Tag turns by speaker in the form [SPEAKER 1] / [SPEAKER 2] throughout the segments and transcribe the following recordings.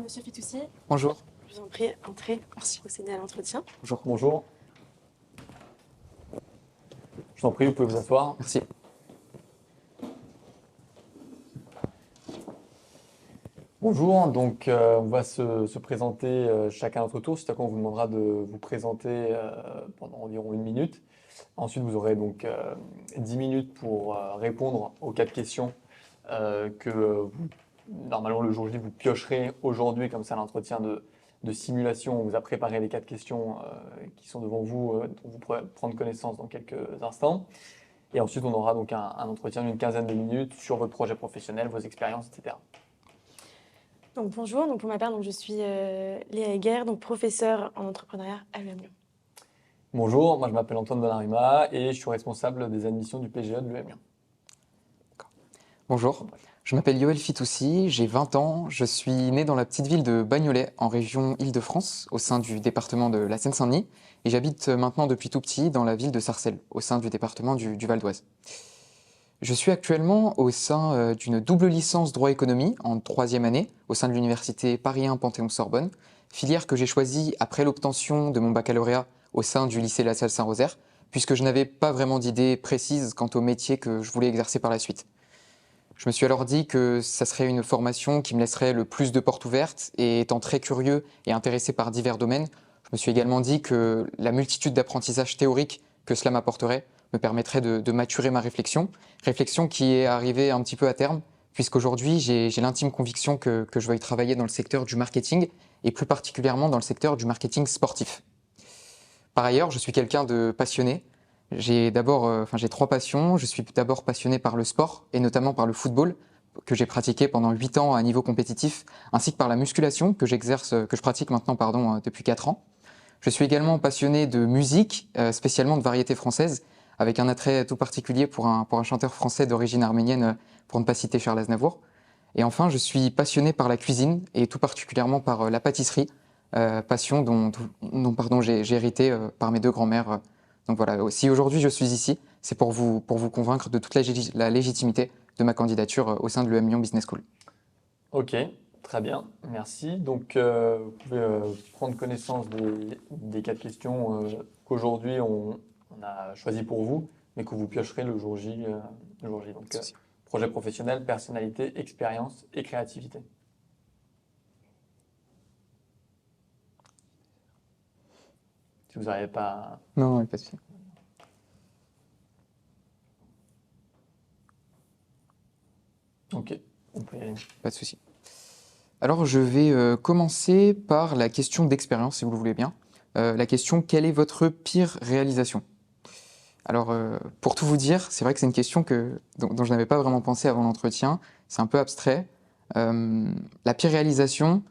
[SPEAKER 1] Monsieur Fitoussi.
[SPEAKER 2] Bonjour.
[SPEAKER 1] Je vous en prie, entrez. Merci. Procéder à l'entretien.
[SPEAKER 2] Bonjour. Bonjour. Je vous en prie, vous pouvez vous asseoir. Merci. Bonjour, donc on va se présenter chacun à notre tour. C'est à quoi on vous demandera de vous présenter pendant environ 1 minute. Ensuite, vous aurez donc 10 minutes pour répondre aux 4 questions que normalement le jour J vous piocherez aujourd'hui, comme ça l'entretien de simulation. On vous a préparé les 4 questions qui sont devant vous, dont vous pourrez prendre connaissance dans quelques instants. Et ensuite, on aura donc un entretien d'une quinzaine de minutes sur votre projet professionnel, vos expériences, etc.
[SPEAKER 1] Donc bonjour, donc pour ma part, donc, je suis Léa Heger, donc professeure en entrepreneuriat à l'UM Lyon.
[SPEAKER 2] Bonjour, moi je m'appelle Antoine Donnarumma et je suis responsable des admissions du PGE de l'UM Lyon.
[SPEAKER 3] Bonjour, je m'appelle Yoël Fitoussi, j'ai 20 ans, je suis né dans la petite ville de Bagnolet, en région Île-de-France, au sein du département de la Seine-Saint-Denis, et j'habite maintenant depuis tout petit dans la ville de Sarcelles, au sein du département du Val d'Oise. Je suis actuellement au sein d'une double licence droit-économie en 3e année, au sein de l'université Paris 1 Panthéon-Sorbonne, filière que j'ai choisie après l'obtention de mon baccalauréat au sein du lycée La Salle Saint-Rosaire, puisque je n'avais pas vraiment d'idée précise quant au métier que je voulais exercer par la suite. Je me suis alors dit que ça serait une formation qui me laisserait le plus de portes ouvertes, et étant très curieux et intéressé par divers domaines, je me suis également dit que la multitude d'apprentissages théoriques que cela m'apporterait me permettrait de maturer ma réflexion qui est arrivée un petit peu à terme, puisqu'aujourd'hui j'ai l'intime conviction que je vais y travailler dans le secteur du marketing, et plus particulièrement dans le secteur du marketing sportif. Par ailleurs, je suis quelqu'un de passionné. J'ai 3 passions. Je suis d'abord passionné par le sport, et notamment par le football, que j'ai pratiqué pendant 8 ans à niveau compétitif, ainsi que par la musculation, que je pratique maintenant depuis 4 ans. Je suis également passionné de musique, spécialement de variété française, avec un attrait tout particulier pour un chanteur français d'origine arménienne, pour ne pas citer Charles Aznavour. Et enfin, je suis passionné par la cuisine, et tout particulièrement par la pâtisserie, passion dont j'ai hérité par mes 2 grands-mères. Donc voilà, si aujourd'hui je suis ici, c'est pour vous convaincre de toute la légitimité de ma candidature au sein de l'EM Lyon Business School.
[SPEAKER 2] Ok, très bien, merci. Donc vous pouvez prendre connaissance des 4 questions qu'aujourd'hui on a choisies pour vous, mais que vous piocherez le jour J. Donc projet professionnel, personnalité, expérience et créativité. Si vous n'arrivez pas...
[SPEAKER 3] Non, pas de souci.
[SPEAKER 2] Ok, on peut y aller.
[SPEAKER 3] Pas de souci. Alors, je vais commencer par la question d'expérience, si vous le voulez bien. La question, quelle est votre pire réalisation? Alors, pour tout vous dire, c'est vrai que c'est une question dont je n'avais pas vraiment pensé avant l'entretien. C'est un peu abstrait. La pire réalisation,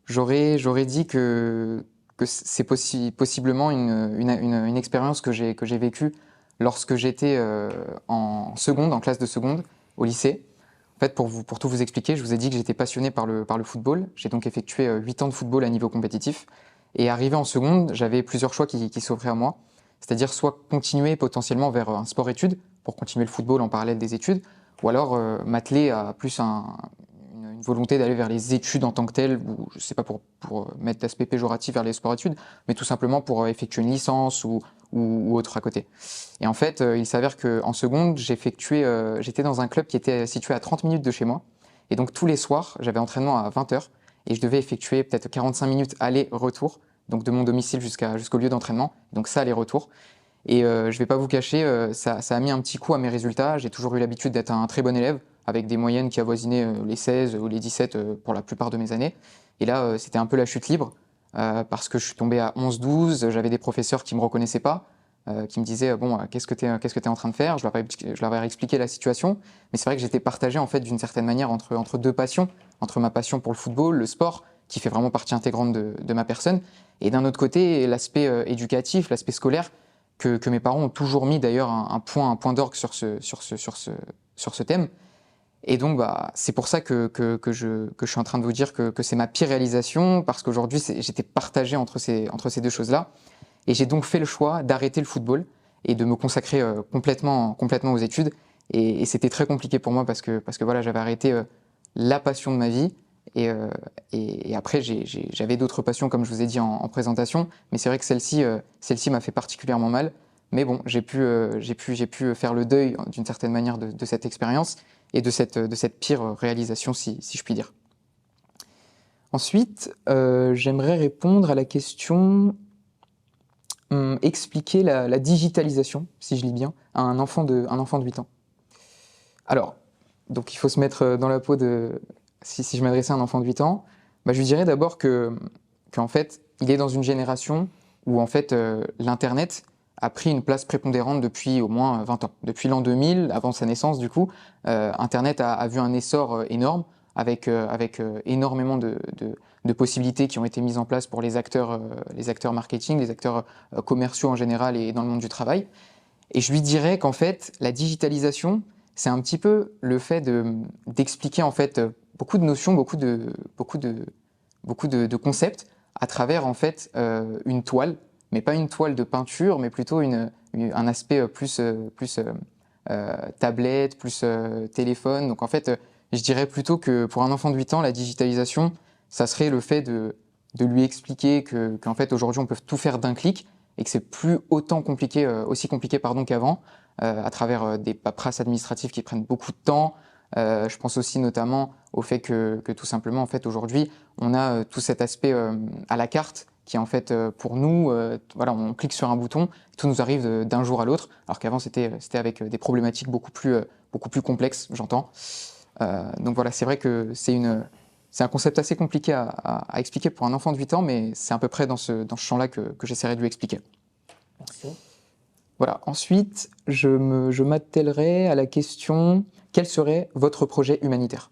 [SPEAKER 3] j'aurais dit que c'est possiblement une expérience que j'ai vécue lorsque j'étais en classe de seconde, au lycée. En fait, pour tout vous expliquer, je vous ai dit que j'étais passionné par le football. J'ai donc effectué 8 ans de football à niveau compétitif. Et arrivé en seconde, j'avais plusieurs choix qui s'offraient à moi. C'est-à-dire soit continuer potentiellement vers un sport-études, pour continuer le football en parallèle des études, ou alors m'atteler à plus une volonté d'aller vers les études en tant que telles, ou je ne sais pas pour mettre l'aspect péjoratif vers les sports-études, mais tout simplement pour effectuer une licence ou autre à côté. Et en fait, il s'avère qu'en seconde, j'étais dans un club qui était situé à 30 minutes de chez moi. Et donc tous les soirs, j'avais entraînement à 20h et je devais effectuer peut-être 45 minutes aller-retour, donc de mon domicile jusqu'au lieu d'entraînement, donc ça aller-retour. Et je ne vais pas vous cacher, ça a mis un petit coup à mes résultats. J'ai toujours eu l'habitude d'être un très bon élève, avec des moyennes qui avoisinaient les 16 ou les 17 pour la plupart de mes années. Et là, c'était un peu la chute libre, parce que je suis tombé à 11-12, j'avais des professeurs qui ne me reconnaissaient pas, qui me disaient bon, qu'est-ce que tu es en train de faire? Je leur ai expliqué la situation, mais c'est vrai que j'étais partagé en fait d'une certaine manière entre 2 passions, entre ma passion pour le football, le sport, qui fait vraiment partie intégrante de ma personne, et d'un autre côté l'aspect éducatif, l'aspect scolaire, que mes parents ont toujours mis d'ailleurs un point d'orgue sur ce thème. Et donc, c'est pour ça que je suis en train de vous dire que c'est ma pire réalisation, parce qu'aujourd'hui, j'étais partagé entre ces 2 choses-là. Et j'ai donc fait le choix d'arrêter le football et de me consacrer complètement aux études. Et c'était très compliqué pour moi parce que voilà, j'avais arrêté la passion de ma vie Et après, j'avais d'autres passions, comme je vous ai dit en présentation, mais c'est vrai que celle-ci m'a fait particulièrement mal. Mais bon, j'ai pu faire le deuil d'une certaine manière de cette expérience et de cette pire réalisation, si je puis dire. Ensuite, j'aimerais répondre à la question expliquer la digitalisation, si je lis bien, à un enfant de 8 ans. Alors, donc il faut se mettre dans la peau de... Si je m'adressais à un enfant de 8 ans, bah, je lui dirais d'abord qu'en fait, il est dans une génération où en fait, l'Internet a pris une place prépondérante depuis au moins 20 ans. Depuis l'an 2000, avant sa naissance du coup, Internet a vu un essor énorme avec énormément de possibilités qui ont été mises en place pour les acteurs marketing, les acteurs commerciaux en général et dans le monde du travail. Et je lui dirais qu'en fait, la digitalisation, c'est un petit peu le fait d'expliquer en fait beaucoup de notions, beaucoup de concepts à travers en fait une toile, mais pas une toile de peinture, mais plutôt un aspect plus tablette, plus téléphone. Donc en fait, je dirais plutôt que pour un enfant de 8 ans, la digitalisation, ça serait le fait de lui expliquer qu'en fait aujourd'hui on peut tout faire d'un clic et que c'est plus autant compliqué, aussi compliqué qu'avant, à travers des paperasses administratives qui prennent beaucoup de temps. Je pense aussi notamment au fait que tout simplement en fait aujourd'hui on a tout cet aspect à la carte qui en fait pour nous, voilà, on clique sur un bouton, tout nous arrive d'un jour à l'autre, alors qu'avant c'était avec des problématiques beaucoup plus complexes, j'entends. Donc voilà, c'est vrai que c'est un concept assez compliqué à expliquer pour un enfant de 8 ans, mais c'est à peu près dans ce champ-là que j'essaierai de lui expliquer.
[SPEAKER 2] Merci.
[SPEAKER 3] Voilà. Ensuite, je m'attellerai à la question, quel serait votre projet humanitaire?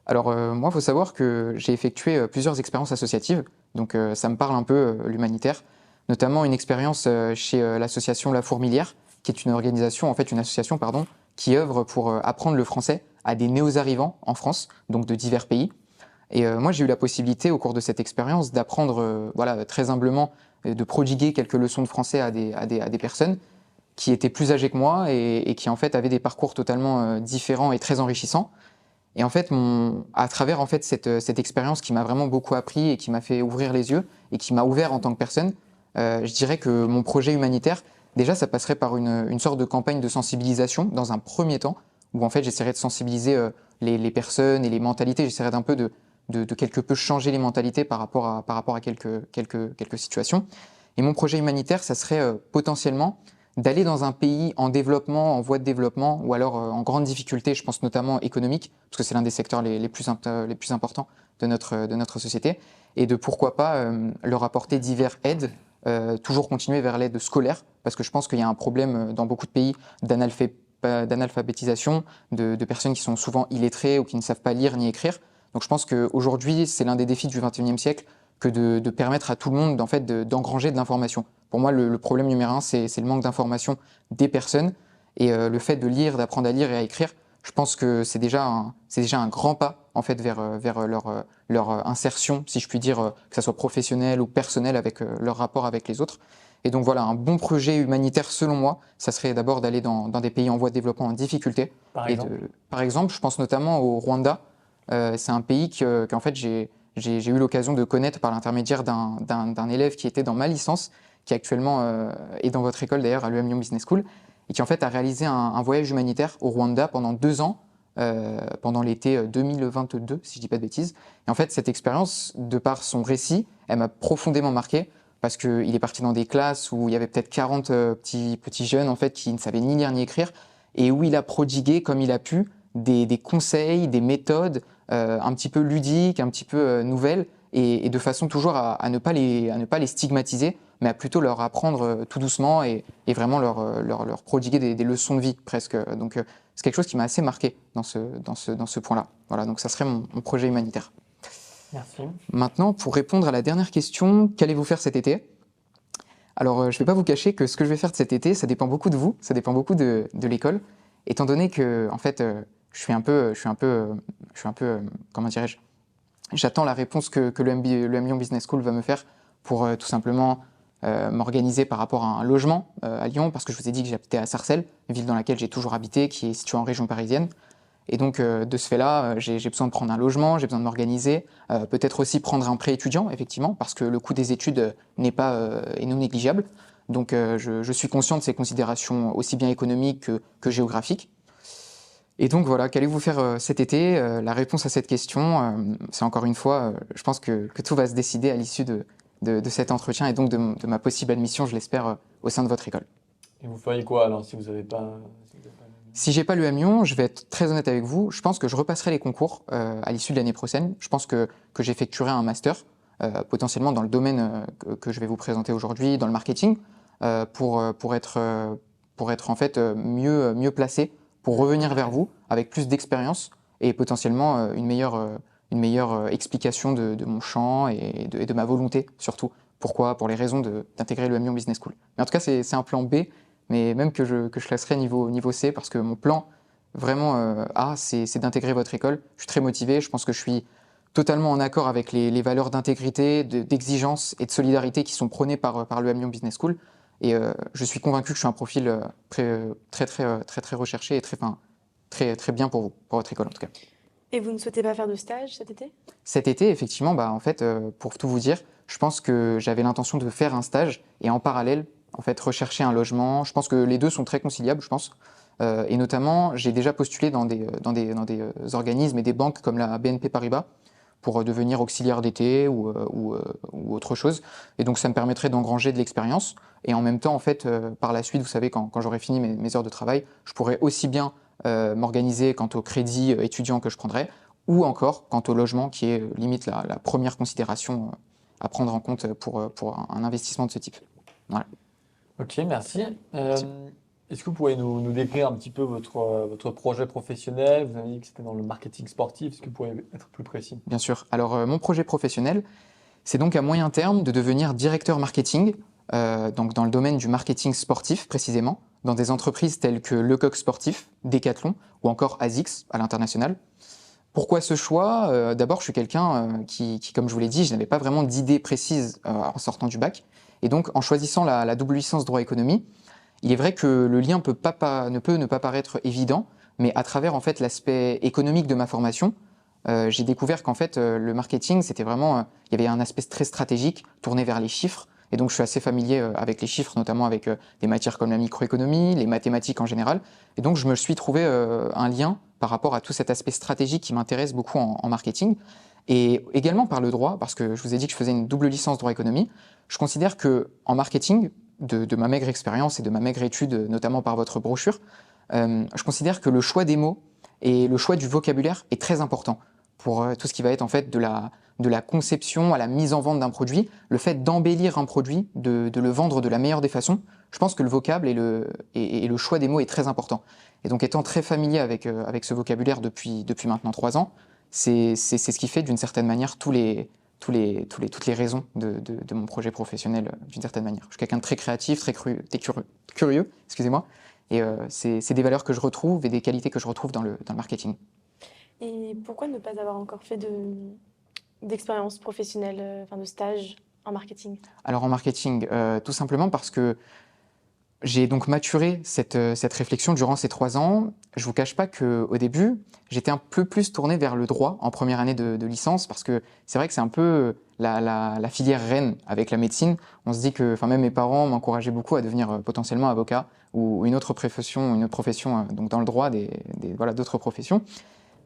[SPEAKER 3] Alors moi, il faut savoir que j'ai effectué plusieurs expériences associatives, donc ça me parle un peu l'humanitaire, notamment une expérience chez l'association La Fourmilière, qui est une association pardon, qui œuvre pour apprendre le français à des néo-arrivants en France, donc de divers pays. Et moi, j'ai eu la possibilité, au cours de cette expérience, d'apprendre, voilà, très humblement, de prodiguer quelques leçons de français à des personnes qui étaient plus âgées que moi et qui, en fait, avaient des parcours totalement différents et très enrichissants. Et en fait, à travers en fait, cette expérience qui m'a vraiment beaucoup appris et qui m'a fait ouvrir les yeux et qui m'a ouvert en tant que personne, je dirais que mon projet humanitaire, déjà, ça passerait par une sorte de campagne de sensibilisation dans un premier temps, où en fait, j'essaierais de sensibiliser les personnes et les mentalités. J'essaierais d'un peu de quelque peu changer les mentalités par rapport à quelques situations. Et mon projet humanitaire, ça serait potentiellement d'aller dans un pays en développement, en voie de développement, ou alors en grande difficulté, je pense notamment économique, parce que c'est l'un des secteurs les plus importants de notre société, et de pourquoi pas leur apporter diverses aides, toujours continuer vers l'aide scolaire, parce que je pense qu'il y a un problème dans beaucoup de pays d'analphabétisation, de personnes qui sont souvent illettrées ou qui ne savent pas lire ni écrire. Donc je pense qu'aujourd'hui, c'est l'un des défis du XXIe siècle que de permettre à tout le monde en fait, d'engranger de l'information. Pour moi, le problème numéro un, c'est le manque d'information des personnes. Et le fait de lire, d'apprendre à lire et à écrire, je pense que c'est déjà un grand pas en fait, vers leur insertion, si je puis dire, que ce soit professionnel ou personnel, avec leur rapport avec les autres. Et donc voilà, un bon projet humanitaire, selon moi, ça serait d'abord d'aller dans des pays en voie de développement en difficulté. Par exemple, je pense notamment au Rwanda. C'est un pays qu'en fait, j'ai eu l'occasion de connaître par l'intermédiaire d'un élève qui était dans ma licence, qui actuellement est dans votre école d'ailleurs, à l'EM Lyon Business School, et qui en fait a réalisé un voyage humanitaire au Rwanda pendant 2 ans, pendant l'été 2022, si je ne dis pas de bêtises. Et en fait, cette expérience, de par son récit, elle m'a profondément marqué, parce qu'il est parti dans des classes où il y avait peut-être 40 petits jeunes en fait, qui ne savaient ni lire ni écrire, et où il a prodigué, comme il a pu, des conseils, des méthodes un petit peu ludiques, un petit peu nouvelles, et de façon toujours à ne pas les stigmatiser, mais à plutôt leur apprendre tout doucement et vraiment leur prodiguer des leçons de vie presque. Donc c'est quelque chose qui m'a assez marqué dans ce point-là. Voilà, donc ça serait mon projet humanitaire.
[SPEAKER 2] Merci.
[SPEAKER 3] Maintenant, pour répondre à la dernière question, qu'allez-vous faire cet été? Alors, je ne vais pas vous cacher que ce que je vais faire de cet été, ça dépend beaucoup de vous, ça dépend beaucoup de l'école, étant donné que, en fait, je suis un peu, comment dirais-je, j'attends la réponse que le M Lyon Business School va me faire pour tout simplement m'organiser par rapport à un logement à Lyon, parce que je vous ai dit que j'habitais à Sarcelles, ville dans laquelle j'ai toujours habité, qui est située en région parisienne. Et donc, de ce fait-là, j'ai besoin de prendre un logement, j'ai besoin de m'organiser, peut-être aussi prendre un prêt étudiant, effectivement, parce que le coût des études est non négligeable. Donc, je suis conscient de ces considérations aussi bien économiques que géographiques. Et donc voilà, qu'allez-vous faire cet été? La réponse à cette question, c'est encore une fois, je pense que tout va se décider à l'issue de cet entretien et donc de ma possible admission, je l'espère, au sein de votre école.
[SPEAKER 2] Et vous feriez quoi alors si vous n'avez pas...
[SPEAKER 3] Si j'ai pas l'EM Lyon, je vais être très honnête avec vous, je pense que je repasserai les concours à l'issue de l'année prochaine. Je pense que j'effectuerai un master, potentiellement dans le domaine que je vais vous présenter aujourd'hui, dans le marketing, pour être en fait mieux placé, pour revenir vers vous avec plus d'expérience et potentiellement une meilleure explication de mon champ et de ma volonté surtout. Pourquoi? Pour les raisons d'intégrer l'EM Lyon Business School. Mais en tout cas, c'est un plan B, mais même que je classerai niveau C, parce que mon plan vraiment A, c'est d'intégrer votre école. Je suis très motivé, je pense que je suis totalement en accord avec les valeurs d'intégrité, d'exigence et de solidarité qui sont prônées par l'EM Lyon Business School. Et je suis convaincu que je suis un profil très recherché et très bien pour vous, pour votre école en tout cas.
[SPEAKER 1] Et vous ne souhaitez pas faire de stage cet été?
[SPEAKER 3] Cet été, effectivement, en fait, pour tout vous dire, je pense que j'avais l'intention de faire un stage et en parallèle, en fait, rechercher un logement. Je pense que les deux sont très conciliables, je pense. Et notamment, j'ai déjà postulé dans des organismes et des banques comme la BNP Paribas pour devenir auxiliaire d'été ou autre chose. Et donc, ça me permettrait d'engranger de l'expérience. Et en même temps, en fait, par la suite, vous savez, quand j'aurai fini mes heures de travail, je pourrais aussi bien m'organiser quant au crédit étudiant que je prendrai, ou encore quant au logement, qui est limite la première considération à prendre en compte pour un investissement de ce type. Voilà.
[SPEAKER 2] Ok, merci.
[SPEAKER 3] Merci.
[SPEAKER 2] Est-ce que vous pouvez nous décrire un petit peu votre projet professionnel? Vous avez dit que c'était dans le marketing sportif. Est-ce que vous pouvez être plus précis?
[SPEAKER 3] Bien sûr. Alors, mon projet professionnel, c'est donc à moyen terme de devenir directeur marketing, donc dans le domaine du marketing sportif précisément, dans des entreprises telles que Lecoq Sportif, Decathlon ou encore ASICS à l'international. Pourquoi ce choix? D'abord, je suis quelqu'un qui, comme je vous l'ai dit, je n'avais pas vraiment d'idée précise en sortant du bac. Et donc, en choisissant la double licence droit-économie, il est vrai que le lien ne peut ne pas paraître évident, mais à travers en fait l'aspect économique de ma formation, j'ai découvert qu'en fait le marketing, c'était vraiment, il y avait un aspect très stratégique tourné vers les chiffres. Et donc, je suis assez familier avec les chiffres, notamment avec des matières comme la microéconomie, les mathématiques en général. Et donc, je me suis trouvé un lien par rapport à tout cet aspect stratégique qui m'intéresse beaucoup en marketing. Et également par le droit, parce que je vous ai dit que je faisais une double licence droit-économie. Je considère qu'en marketing, de ma maigre expérience et de ma maigre étude, notamment par votre brochure, je considère que le choix des mots et le choix du vocabulaire est très important pour tout ce qui va être en fait de la conception à la mise en vente d'un produit, le fait d'embellir un produit, de le vendre de la meilleure des façons. Je pense que le vocable et le choix des mots est très important. Et donc, étant très familier avec ce vocabulaire depuis maintenant 3 ans, c'est ce qui fait d'une certaine manière toutes les raisons de mon projet professionnel d'une certaine manière. Je suis quelqu'un de très créatif, très curieux, excusez-moi, et c'est des valeurs que je retrouve et des qualités que je retrouve dans le marketing.
[SPEAKER 1] Et pourquoi ne pas avoir encore fait d'expérience professionnelle, enfin de stage en marketing?
[SPEAKER 3] Alors en marketing, tout simplement parce que j'ai donc maturé cette réflexion durant ces 3 ans. Je vous cache pas qu'au début, j'étais un peu plus tourné vers le droit en première année de licence, parce que c'est vrai que c'est un peu la filière reine avec la médecine. On se dit que, enfin même mes parents m'encourageaient beaucoup à devenir potentiellement avocat ou une autre profession donc dans le droit, d'autres professions.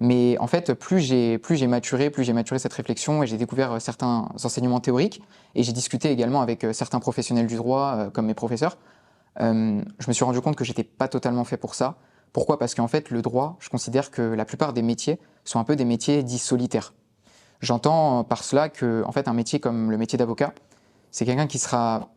[SPEAKER 3] Mais en fait, plus j'ai maturé cette réflexion et j'ai découvert certains enseignements théoriques et j'ai discuté également avec certains professionnels du droit comme mes professeurs. Je me suis rendu compte que j'étais pas totalement fait pour ça. Pourquoi? Parce qu'en fait, le droit, je considère que la plupart des métiers sont un peu des métiers dits solitaires. J'entends par cela que, en fait, un métier comme le métier d'avocat, c'est quelqu'un qui fera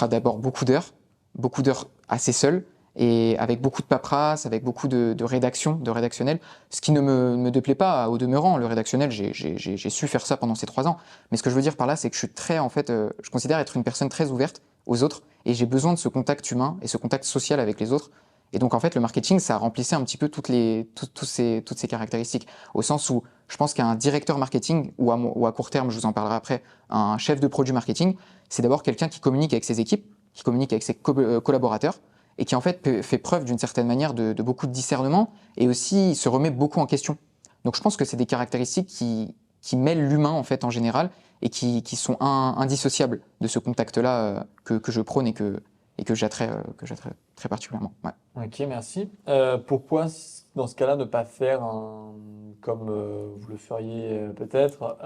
[SPEAKER 3] d'abord beaucoup d'heures assez seul et avec beaucoup de paperasse, avec beaucoup de rédactionnel, ce qui ne me déplaît pas au demeurant. Le rédactionnel, j'ai su faire ça pendant ces 3 ans. Mais ce que je veux dire par là, c'est que je suis je considère être une personne très ouverte aux autres et j'ai besoin de ce contact humain et ce contact social avec les autres. Et donc en fait, le marketing, ça remplissait un petit peu toutes ces caractéristiques, au sens où je pense qu'un directeur marketing, ou à court terme, je vous en parlerai après, un chef de produit marketing, c'est d'abord quelqu'un qui communique avec ses équipes, qui communique avec ses collaborateurs, et qui en fait fait preuve d'une certaine manière de beaucoup de discernement et aussi se remet beaucoup en question. Donc je pense que c'est des caractéristiques qui mêlent l'humain en fait en général et qui sont indissociables de ce contact-là que je prône et que j'attrais très particulièrement. Ouais.
[SPEAKER 2] Ok, merci. Pourquoi, dans ce cas-là, ne pas faire comme vous le feriez peut-être,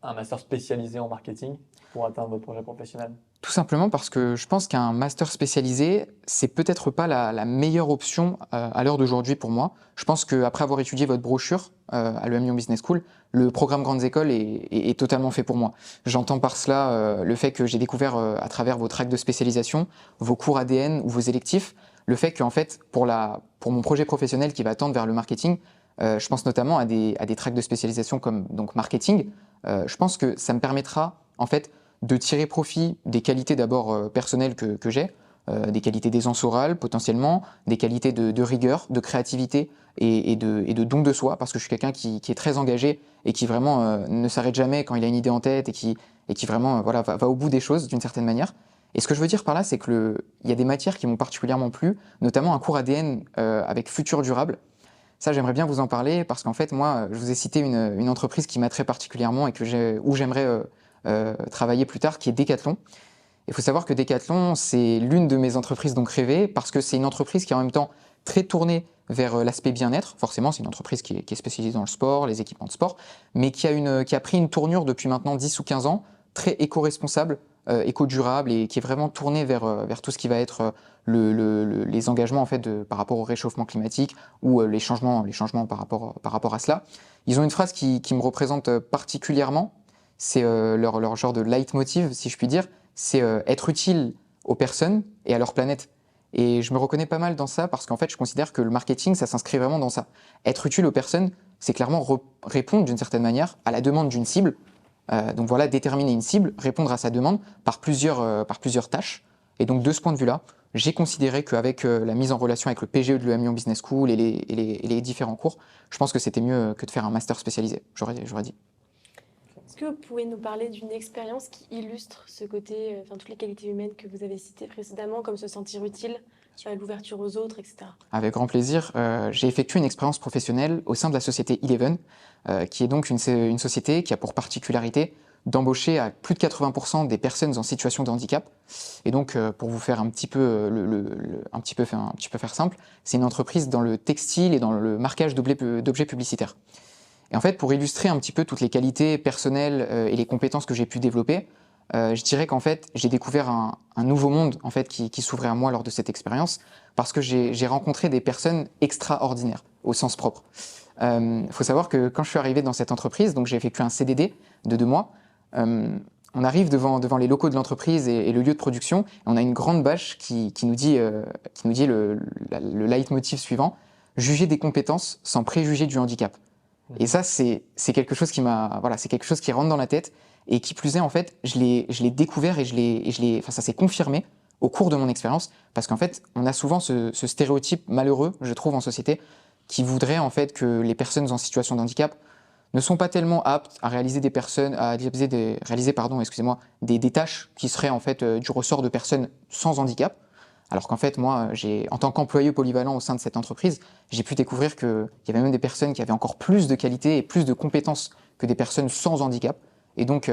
[SPEAKER 2] un master spécialisé en marketing pour atteindre votre projet professionnel?
[SPEAKER 3] Tout simplement parce que je pense qu'un master spécialisé, c'est peut-être pas la meilleure option à l'heure d'aujourd'hui pour moi. Je pense qu'après avoir étudié votre brochure à l'EM Lyon Business School, le programme Grandes Écoles est totalement fait pour moi. J'entends par cela le fait que j'ai découvert à travers vos tracks de spécialisation, vos cours ADN ou vos électifs, le fait qu'en fait, pour mon projet professionnel qui va tendre vers le marketing, je pense notamment à des tracks de spécialisation comme donc marketing. Je pense que ça me permettra en fait de tirer profit des qualités d'abord personnelles que j'ai, des qualités d'aisance orale potentiellement, des qualités de rigueur, de créativité et de don de soi, parce que je suis quelqu'un qui est très engagé et qui vraiment ne s'arrête jamais quand il a une idée en tête et qui vraiment voilà, va au bout des choses d'une certaine manière. Et ce que je veux dire par là, c'est qu'il y a des matières qui m'ont particulièrement plu, notamment un cours ADN avec Futur Durable. Ça, j'aimerais bien vous en parler parce qu'en fait, moi, je vous ai cité une entreprise qui m'attrait particulièrement et où j'aimerais travailler plus tard, qui est Decathlon. Il faut savoir que Decathlon, c'est l'une de mes entreprises donc rêvées parce que c'est une entreprise qui est en même temps très tournée vers l'aspect bien-être. Forcément, c'est une entreprise qui est spécialisée dans le sport, les équipements de sport, mais qui a pris une tournure depuis maintenant 10 ou 15 ans, très éco-responsable, éco-durable et qui est vraiment tournée vers tout ce qui va être les engagements en fait par rapport au réchauffement climatique ou les changements par rapport à cela. Ils ont une phrase qui me représente particulièrement. C'est leur genre de leitmotiv, si je puis dire, c'est être utile aux personnes et à leur planète. Et je me reconnais pas mal dans ça parce qu'en fait, je considère que le marketing, ça s'inscrit vraiment dans ça. Être utile aux personnes, c'est clairement répondre d'une certaine manière à la demande d'une cible. Donc voilà, déterminer une cible, répondre à sa demande par plusieurs tâches. Et donc de ce point de vue-là, j'ai considéré qu'avec la mise en relation avec le PGE de l'EM Lyon Business School et les différents cours, je pense que c'était mieux que de faire un master spécialisé, j'aurais dit.
[SPEAKER 1] Est-ce que vous pouvez nous parler d'une expérience qui illustre ce côté, toutes les qualités humaines que vous avez citées précédemment, comme se sentir utile, l'ouverture aux autres, etc.
[SPEAKER 3] Avec grand plaisir. J'ai effectué une expérience professionnelle au sein de la société Eleven, qui est donc une société qui a pour particularité d'embaucher à plus de 80% des personnes en situation de handicap. Et donc, pour vous faire un petit peu faire simple, c'est une entreprise dans le textile et dans le marquage d'objets publicitaires. Et en fait, pour illustrer un petit peu toutes les qualités personnelles et les compétences que j'ai pu développer, je dirais qu'en fait, j'ai découvert un nouveau monde en fait, qui s'ouvrait à moi lors de cette expérience, parce que j'ai rencontré des personnes extraordinaires, au sens propre. Faut savoir que quand je suis arrivé dans cette entreprise, donc j'ai effectué un CDD de 2 mois, on arrive devant les locaux de l'entreprise et le lieu de production, et on a une grande bâche qui nous dit le leitmotiv suivant: juger des compétences sans préjuger du handicap. Et ça, c'est quelque chose c'est quelque chose qui rentre dans la tête. Et qui plus est, en fait, je l'ai découvert et ça s'est confirmé au cours de mon expérience, parce qu'en fait, on a souvent ce stéréotype malheureux, je trouve, en société, qui voudrait en fait que les personnes en situation de handicap ne sont pas tellement aptes à réaliser des tâches qui seraient en fait du ressort de personnes sans handicap. Alors qu'en fait, moi, en tant qu'employé polyvalent au sein de cette entreprise, j'ai pu découvrir qu'il y avait même des personnes qui avaient encore plus de qualités et plus de compétences que des personnes sans handicap. Et donc,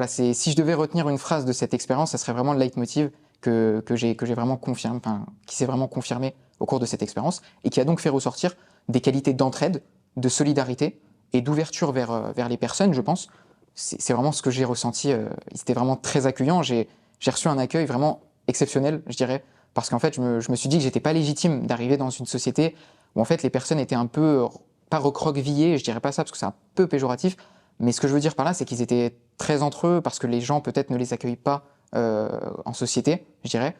[SPEAKER 3] si je devais retenir une phrase de cette expérience, ça serait vraiment le leitmotiv que j'ai vraiment confirmé, qui s'est vraiment confirmé au cours de cette expérience et qui a donc fait ressortir des qualités d'entraide, de solidarité et d'ouverture vers les personnes, je pense. C'est vraiment ce que j'ai ressenti. Ils étaient vraiment très accueillants. J'ai reçu un accueil vraiment exceptionnel, je dirais, parce qu'en fait, je me suis dit que j'étais pas légitime d'arriver dans une société où en fait les personnes étaient un peu, pas recroquevillées, je dirais pas ça parce que c'est un peu péjoratif, mais ce que je veux dire par là, c'est qu'ils étaient très entre eux parce que les gens peut-être ne les accueillent pas en société, je dirais.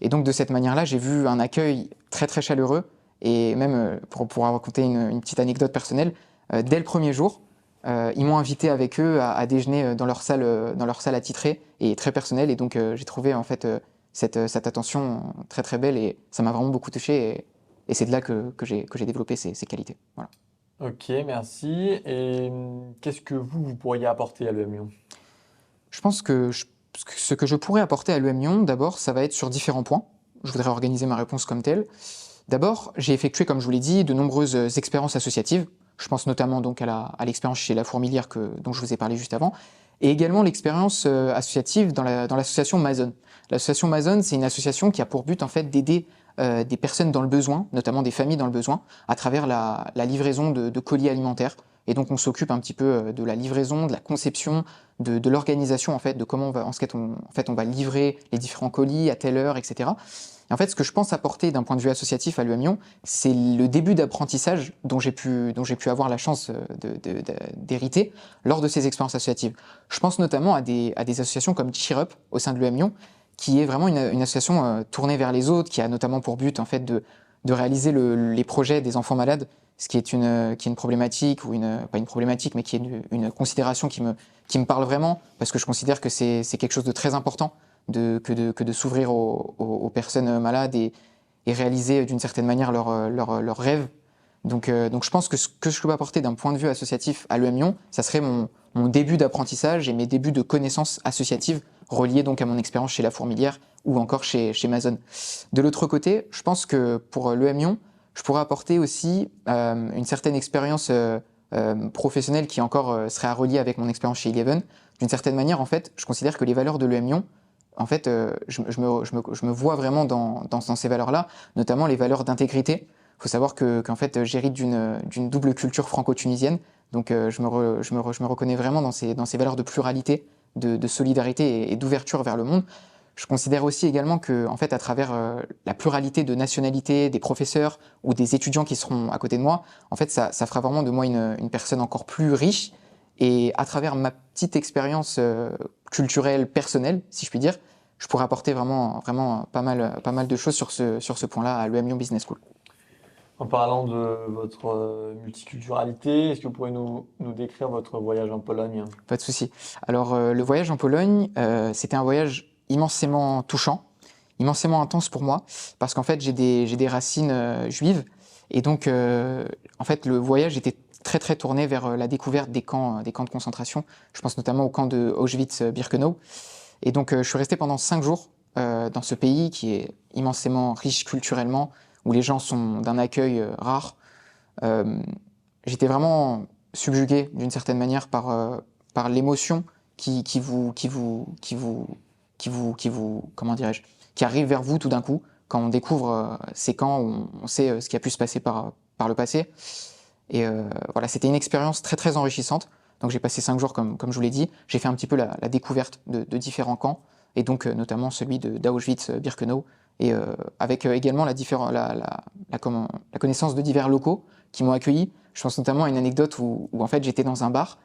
[SPEAKER 3] Et donc de cette manière-là, j'ai vu un accueil très très chaleureux. Et même pour raconter une petite anecdote personnelle, dès le premier jour, ils m'ont invité avec eux à déjeuner dans leur salle attitrée et très personnelle. Et donc j'ai trouvé en fait cette attention très très belle et ça m'a vraiment beaucoup touché. Et c'est de là que j'ai développé ces qualités. Voilà.
[SPEAKER 2] Ok, merci. Et qu'est-ce que vous pourriez apporter à l'EM Lyon?
[SPEAKER 3] Je pense que ce que je pourrais apporter à l'EM Lyon, d'abord, ça va être sur différents points. je voudrais organiser ma réponse comme telle. D'abord, j'ai effectué, comme je vous l'ai dit, de nombreuses expériences associatives. Je pense notamment donc à l'expérience chez La Fourmilière dont je vous ai parlé juste avant, et également l'expérience associative dans l'association Mazone. L'association Mazone, c'est une association qui a pour but en fait d'aider des personnes dans le besoin, notamment des familles dans le besoin, à travers la livraison de colis alimentaires. Et donc on s'occupe un petit peu de la livraison, de la conception, de l'organisation en fait, de comment on va livrer les différents colis à telle heure, etc. Et en fait, ce que je pense apporter d'un point de vue associatif à l'UM Lyon, c'est le début d'apprentissage dont j'ai pu avoir la chance d'hériter lors de ces expériences associatives. Je pense notamment à des associations comme Cheer Up au sein de l'UM Lyon, qui est vraiment une association tournée vers les autres, qui a notamment pour but en fait de réaliser les projets des enfants malades, ce qui est une problématique, ou pas une problématique, mais qui est une considération qui me parle vraiment, parce que je considère que c'est quelque chose de très important que de s'ouvrir aux personnes malades et réaliser d'une certaine manière leurs rêves. Donc je pense que ce que je peux apporter d'un point de vue associatif à l'UM Lyon, ça serait mon début d'apprentissage et mes débuts de connaissances associatives reliées donc à mon expérience chez La Fourmilière ou encore chez Mazone. De l'autre côté, je pense que pour l'UM Lyon, je pourrais apporter aussi une certaine expérience professionnelle qui encore serait à relier avec mon expérience chez Eleven. D'une certaine manière, en fait, je considère que les valeurs de l'UM Lyon, en fait, je me vois vraiment dans ces valeurs-là, notamment les valeurs d'intégrité. Il faut savoir qu'en fait, j'hérite d'une double culture franco-tunisienne, donc je me reconnais vraiment dans ces valeurs de pluralité, de solidarité et d'ouverture vers le monde. Je considère aussi également que, en fait, à travers la pluralité de nationalités, des professeurs ou des étudiants qui seront à côté de moi, en fait, ça fera vraiment de moi une personne encore plus riche. Et à travers ma petite expérience culturelle, personnelle, si je puis dire, je pourrais apporter vraiment pas mal de choses sur ce point-là à l'UM Lyon Business School.
[SPEAKER 2] En parlant de votre multiculturalité, est-ce que vous pourriez nous décrire votre voyage en Pologne?
[SPEAKER 3] Pas de souci. Alors, le voyage en Pologne, c'était un voyage immensément touchant, immensément intense pour moi, parce qu'en fait, j'ai des racines juives. Et donc, en fait, le voyage était très, très tourné vers la découverte des camps de concentration. Je pense notamment au camp de Auschwitz-Birkenau. Et donc, je suis resté pendant 5 jours dans ce pays qui est immensément riche culturellement, où les gens sont d'un accueil rare. J'étais vraiment subjugué d'une certaine manière par l'émotion qui comment dirais-je, qui arrive vers vous tout d'un coup quand on découvre ces camps où on sait ce qui a pu se passer par le passé. Et voilà, c'était une expérience très très enrichissante. Donc j'ai passé 5 jours comme je vous l'ai dit. J'ai fait un petit peu la découverte de différents camps, et donc notamment celui d'Auschwitz-Birkenau, et avec également la connaissance de divers locaux qui m'ont accueilli. Je pense notamment à une anecdote où en fait j'étais dans un bar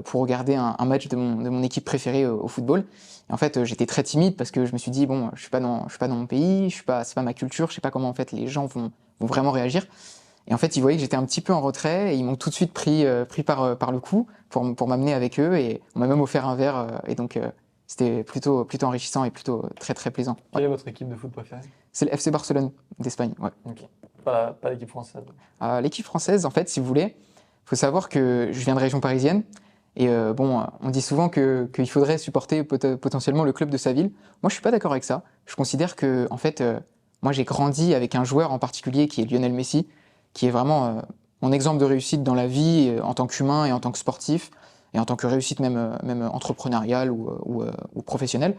[SPEAKER 3] pour regarder un match de mon équipe préférée au football. Et en fait j'étais très timide parce que je me suis dit bon, je suis pas dans mon pays, c'est pas ma culture, je sais pas comment en fait les gens vont vraiment réagir. Et en fait, ils voyaient que j'étais un petit peu en retrait et ils m'ont tout de suite pris par le cou pour m'amener avec eux, et on m'a même offert un verre, et donc c'était plutôt enrichissant et plutôt très très plaisant.
[SPEAKER 2] Quelle est votre équipe de foot préférée?
[SPEAKER 3] C'est le FC Barcelone d'Espagne, ouais.
[SPEAKER 2] Ok. Pas l'équipe française.
[SPEAKER 3] L'équipe française, en fait, si vous voulez, il faut savoir que je viens de région parisienne, et on dit souvent qu'il faudrait supporter potentiellement le club de sa ville. Moi, je suis pas d'accord avec ça. Je considère que, en fait, moi j'ai grandi avec un joueur en particulier qui est Lionel Messi, qui est vraiment mon exemple de réussite dans la vie en tant qu'humain et en tant que sportif, et en tant que réussite même entrepreneuriale ou professionnelle.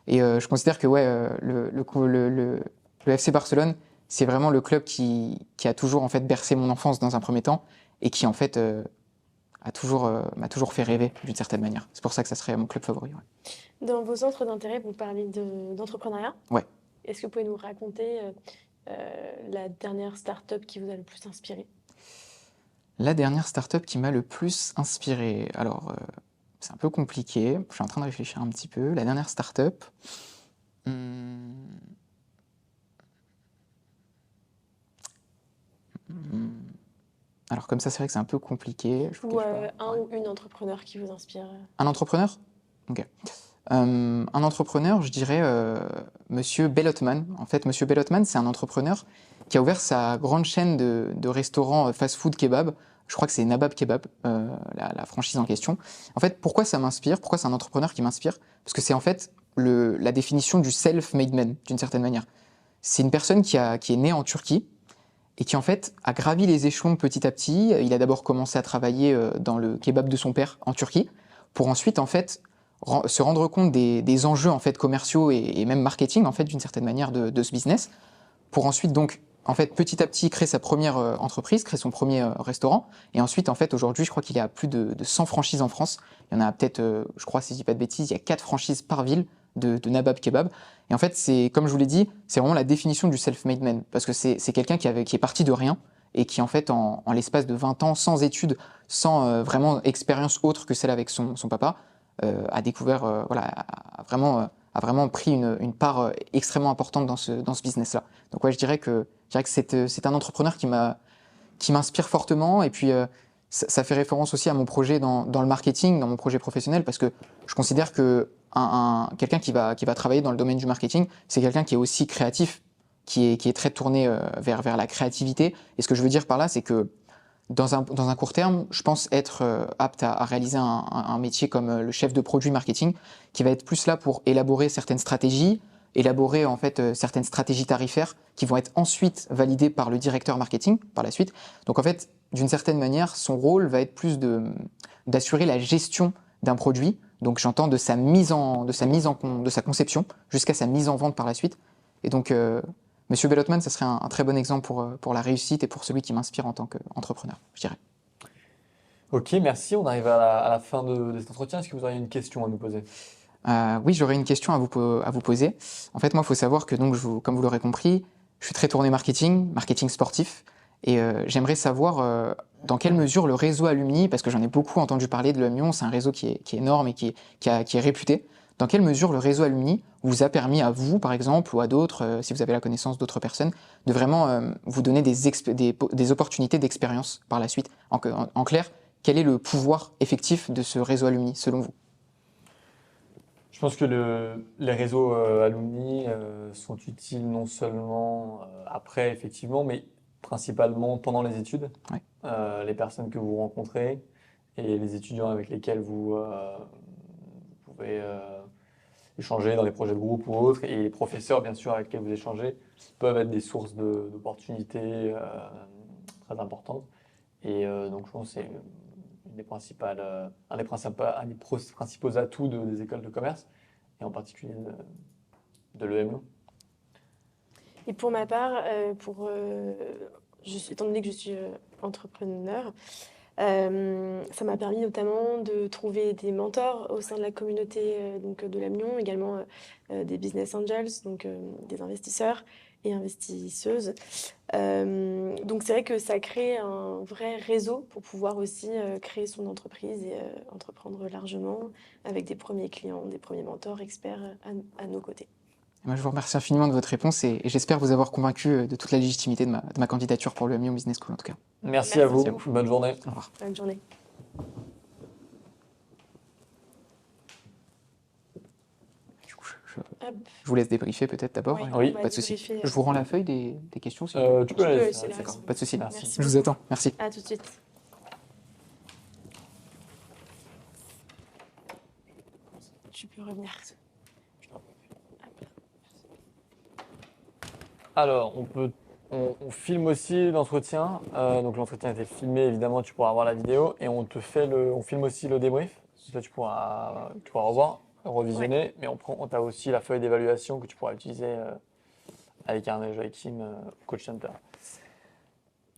[SPEAKER 3] Et je considère que le FC Barcelone, c'est vraiment le club qui a toujours en fait bercé mon enfance dans un premier temps, et qui en fait m'a toujours fait rêver d'une certaine manière. C'est pour ça que ça serait mon club favori. Ouais.
[SPEAKER 1] Dans vos centres d'intérêt, vous parlez d'entrepreneuriat.
[SPEAKER 3] Ouais.
[SPEAKER 1] Est-ce que vous pouvez nous raconter la dernière start-up qui vous a le plus inspiré?
[SPEAKER 3] La dernière start-up qui m'a le plus inspiré, alors c'est un peu compliqué, je suis en train de réfléchir un petit peu. La dernière start-up, alors comme ça c'est vrai que c'est un peu compliqué.
[SPEAKER 1] Ou un ou une entrepreneur qui vous inspire?
[SPEAKER 3] Un entrepreneur? Ok. Un entrepreneur, je dirais Monsieur Bellotman. En fait, Monsieur Bellotman, c'est un entrepreneur qui a ouvert sa grande chaîne de restaurants fast-food kebab. Je crois que c'est Nabab Kebab, la franchise en question. En fait, pourquoi ça m'inspire? Pourquoi c'est un entrepreneur qui m'inspire? Parce que c'est en fait la définition du self-made man, d'une certaine manière. c'est une personne qui est née en Turquie et qui en fait a gravi les échelons petit à petit. Il a d'abord commencé à travailler dans le kebab de son père en Turquie, pour ensuite en fait se rendre compte des enjeux en fait commerciaux et même marketing en fait d'une certaine manière de ce business, pour ensuite donc en fait petit à petit créer sa première entreprise, créer son premier restaurant, et ensuite en fait aujourd'hui je crois qu'il y a plus de 100 franchises en France. Il y en a peut-être, je crois si je dis pas de bêtises, il y a 4 franchises par ville de Nabab Kebab. Et en fait c'est, comme je vous l'ai dit, c'est vraiment la définition du self-made man, parce que c'est quelqu'un qui est parti de rien et qui en fait en l'espace de 20 ans, sans études, sans vraiment expérience autre que celle avec son papa, a découvert, voilà, a vraiment pris une part extrêmement importante dans ce business-là. Donc ouais, je dirais que c'est un entrepreneur qui m'inspire fortement, et puis ça fait référence aussi à mon projet dans le marketing, dans mon projet professionnel, parce que je considère que quelqu'un qui va travailler dans le domaine du marketing, c'est quelqu'un qui est aussi créatif, qui est très tourné vers la créativité. Et ce que je veux dire par là, c'est que dans un court terme, je pense être apte à réaliser un métier comme le chef de produit marketing, qui va être plus là pour élaborer certaines stratégies, élaborer en fait certaines stratégies tarifaires qui vont être ensuite validées par le directeur marketing par la suite. Donc en fait, d'une certaine manière, son rôle va être plus d'assurer la gestion d'un produit. Donc j'entends de sa conception jusqu'à sa mise en vente par la suite. Et donc Monsieur Bellotman, ça serait un très bon exemple pour la réussite et pour celui qui m'inspire en tant qu'entrepreneur, je dirais.
[SPEAKER 2] Ok, merci. On arrive à la fin de cet entretien. Est-ce que vous auriez une question à nous poser?
[SPEAKER 3] Oui, j'aurais une question à vous poser. En fait, moi, il faut savoir que, donc, comme vous l'aurez compris, je suis très tourné marketing sportif, et j'aimerais savoir dans quelle mesure le réseau Alumni, parce que j'en ai beaucoup entendu parler de l'Union, c'est un réseau qui est énorme et qui est réputé, dans quelle mesure le réseau Alumni vous a permis à vous, par exemple, ou à d'autres, si vous avez la connaissance d'autres personnes, de vraiment vous donner des opportunités d'expérience par la suite. En clair, quel est le pouvoir effectif de ce réseau Alumni, selon vous?
[SPEAKER 2] Je pense que les réseaux alumni sont utiles non seulement après, effectivement, mais principalement pendant les études.
[SPEAKER 3] Ouais.
[SPEAKER 2] Les personnes que vous rencontrez et les étudiants avec lesquels vous pouvez échanger dans les projets de groupe ou autres, et les professeurs, bien sûr, avec lesquels vous échangez, peuvent être des sources d'opportunités très importantes. Et donc, je pense que c'est une des principales, un des principaux atouts des écoles de commerce, et en particulier de l'EM.
[SPEAKER 1] Et pour ma part, étant donné que je suis entrepreneur, ça m'a permis notamment de trouver des mentors au sein de la communauté donc, de l'Amion, également des business angels, donc des investisseurs et investisseuses. Donc c'est vrai que ça crée un vrai réseau pour pouvoir aussi créer son entreprise et entreprendre largement avec des premiers clients, des premiers mentors, experts à nos côtés.
[SPEAKER 3] Moi, je vous remercie infiniment de votre réponse, et j'espère vous avoir convaincu de toute la légitimité de ma candidature pour le Amion Business School, en tout cas.
[SPEAKER 2] Merci à vous.
[SPEAKER 1] beaucoup.
[SPEAKER 2] Bonne journée.
[SPEAKER 3] Au revoir.
[SPEAKER 1] Bonne journée.
[SPEAKER 3] Du coup,
[SPEAKER 1] Hop.
[SPEAKER 3] je vous laisse débriefer peut-être d'abord.
[SPEAKER 1] Oui,
[SPEAKER 2] Oui,
[SPEAKER 1] on va
[SPEAKER 3] Pas de souci.
[SPEAKER 1] débriefer.
[SPEAKER 3] Je vous rends la feuille des questions, s'il vous plaît.
[SPEAKER 2] Tu peux
[SPEAKER 1] Tu
[SPEAKER 2] la
[SPEAKER 1] peux
[SPEAKER 2] laisser.
[SPEAKER 1] laisser la
[SPEAKER 3] D'accord,
[SPEAKER 1] reste.
[SPEAKER 3] pas de souci.
[SPEAKER 2] Merci.
[SPEAKER 1] Merci
[SPEAKER 3] Je vous
[SPEAKER 1] beaucoup.
[SPEAKER 3] attends. Merci.
[SPEAKER 1] À tout de suite. Tu peux revenir.
[SPEAKER 2] Alors, on filme aussi l'entretien. Donc, l'entretien a été filmé, évidemment, tu pourras voir la vidéo. Et on filme aussi le débrief. Ça, tu pourras revoir, revisionner. Mais on t'a aussi la feuille d'évaluation que tu pourras utiliser avec un Joachim Coach Center.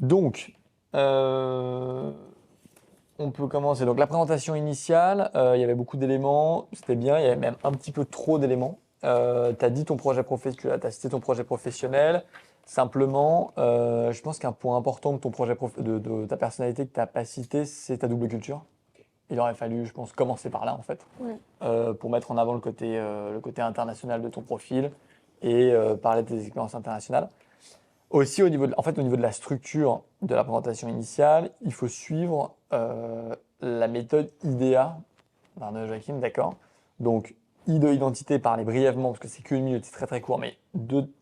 [SPEAKER 2] Donc, on peut commencer. Donc, la présentation initiale, il y avait beaucoup d'éléments. C'était bien. Il y avait même un petit peu trop d'éléments. Tu as dit ton projet professionnel, tu as cité ton projet professionnel. Simplement, je pense qu'un point important de ton projet de ta personnalité que tu n'as pas cité, c'est ta double culture. Il aurait fallu, je pense, commencer par là, en fait, pour mettre en avant le côté international de ton profil et parler de tes expériences internationales. Aussi, au niveau de la structure de la présentation initiale, il faut suivre la méthode IDEA d'Arnaud Joachim, d'accord? Donc, I de identité, parler brièvement, parce que c'est qu'une minute, c'est très très court, mais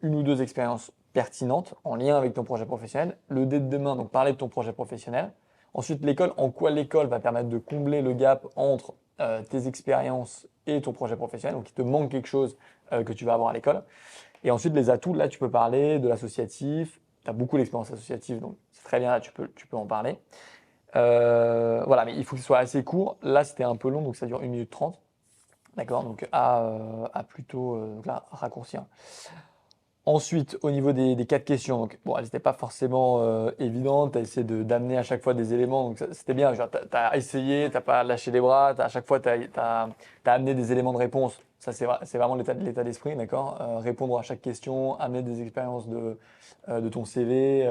[SPEAKER 2] une ou deux expériences pertinentes en lien avec ton projet professionnel. Le D de demain, donc parler de ton projet professionnel. Ensuite, l'école, en quoi l'école va permettre de combler le gap entre tes expériences et ton projet professionnel. Donc, il te manque quelque chose que tu vas avoir à l'école. Et ensuite, les atouts, là, tu peux parler de l'associatif. Tu as beaucoup d'expérience associative, donc c'est très bien, là, tu peux en parler. Voilà, mais il faut que ce soit assez court. Là, c'était un peu long, donc ça dure 1 minute 30. D'accord, donc à plutôt donc là, raccourcir. Ensuite, au niveau des 4 questions, donc, bon, elles n'étaient pas forcément évidentes. Tu as essayé d'amener à chaque fois des éléments, donc c'était bien. Tu as essayé, tu n'as pas lâché les bras. À chaque fois, tu as amené des éléments de réponse. Ça, c'est vraiment l'état d'esprit, d'accord? Répondre à chaque question, amener des expériences de ton CV,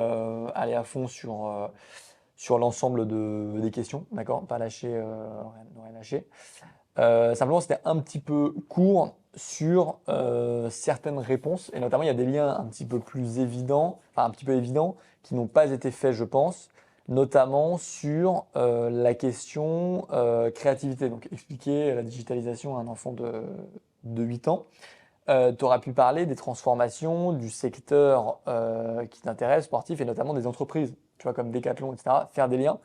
[SPEAKER 2] aller à fond sur l'ensemble des questions, d'accord? Pas lâcher, rien lâcher. Simplement, c'était un petit peu court sur certaines réponses, et notamment, il y a des liens un petit peu plus évidents, enfin un petit peu évidents, qui n'ont pas été faits, je pense, notamment sur la question créativité. Donc, expliquer la digitalisation à un enfant de 8 ans. Tu auras pu parler des transformations du secteur qui t'intéresse, sportif, et notamment des entreprises, tu vois, comme Decathlon, etc. Faire des liens.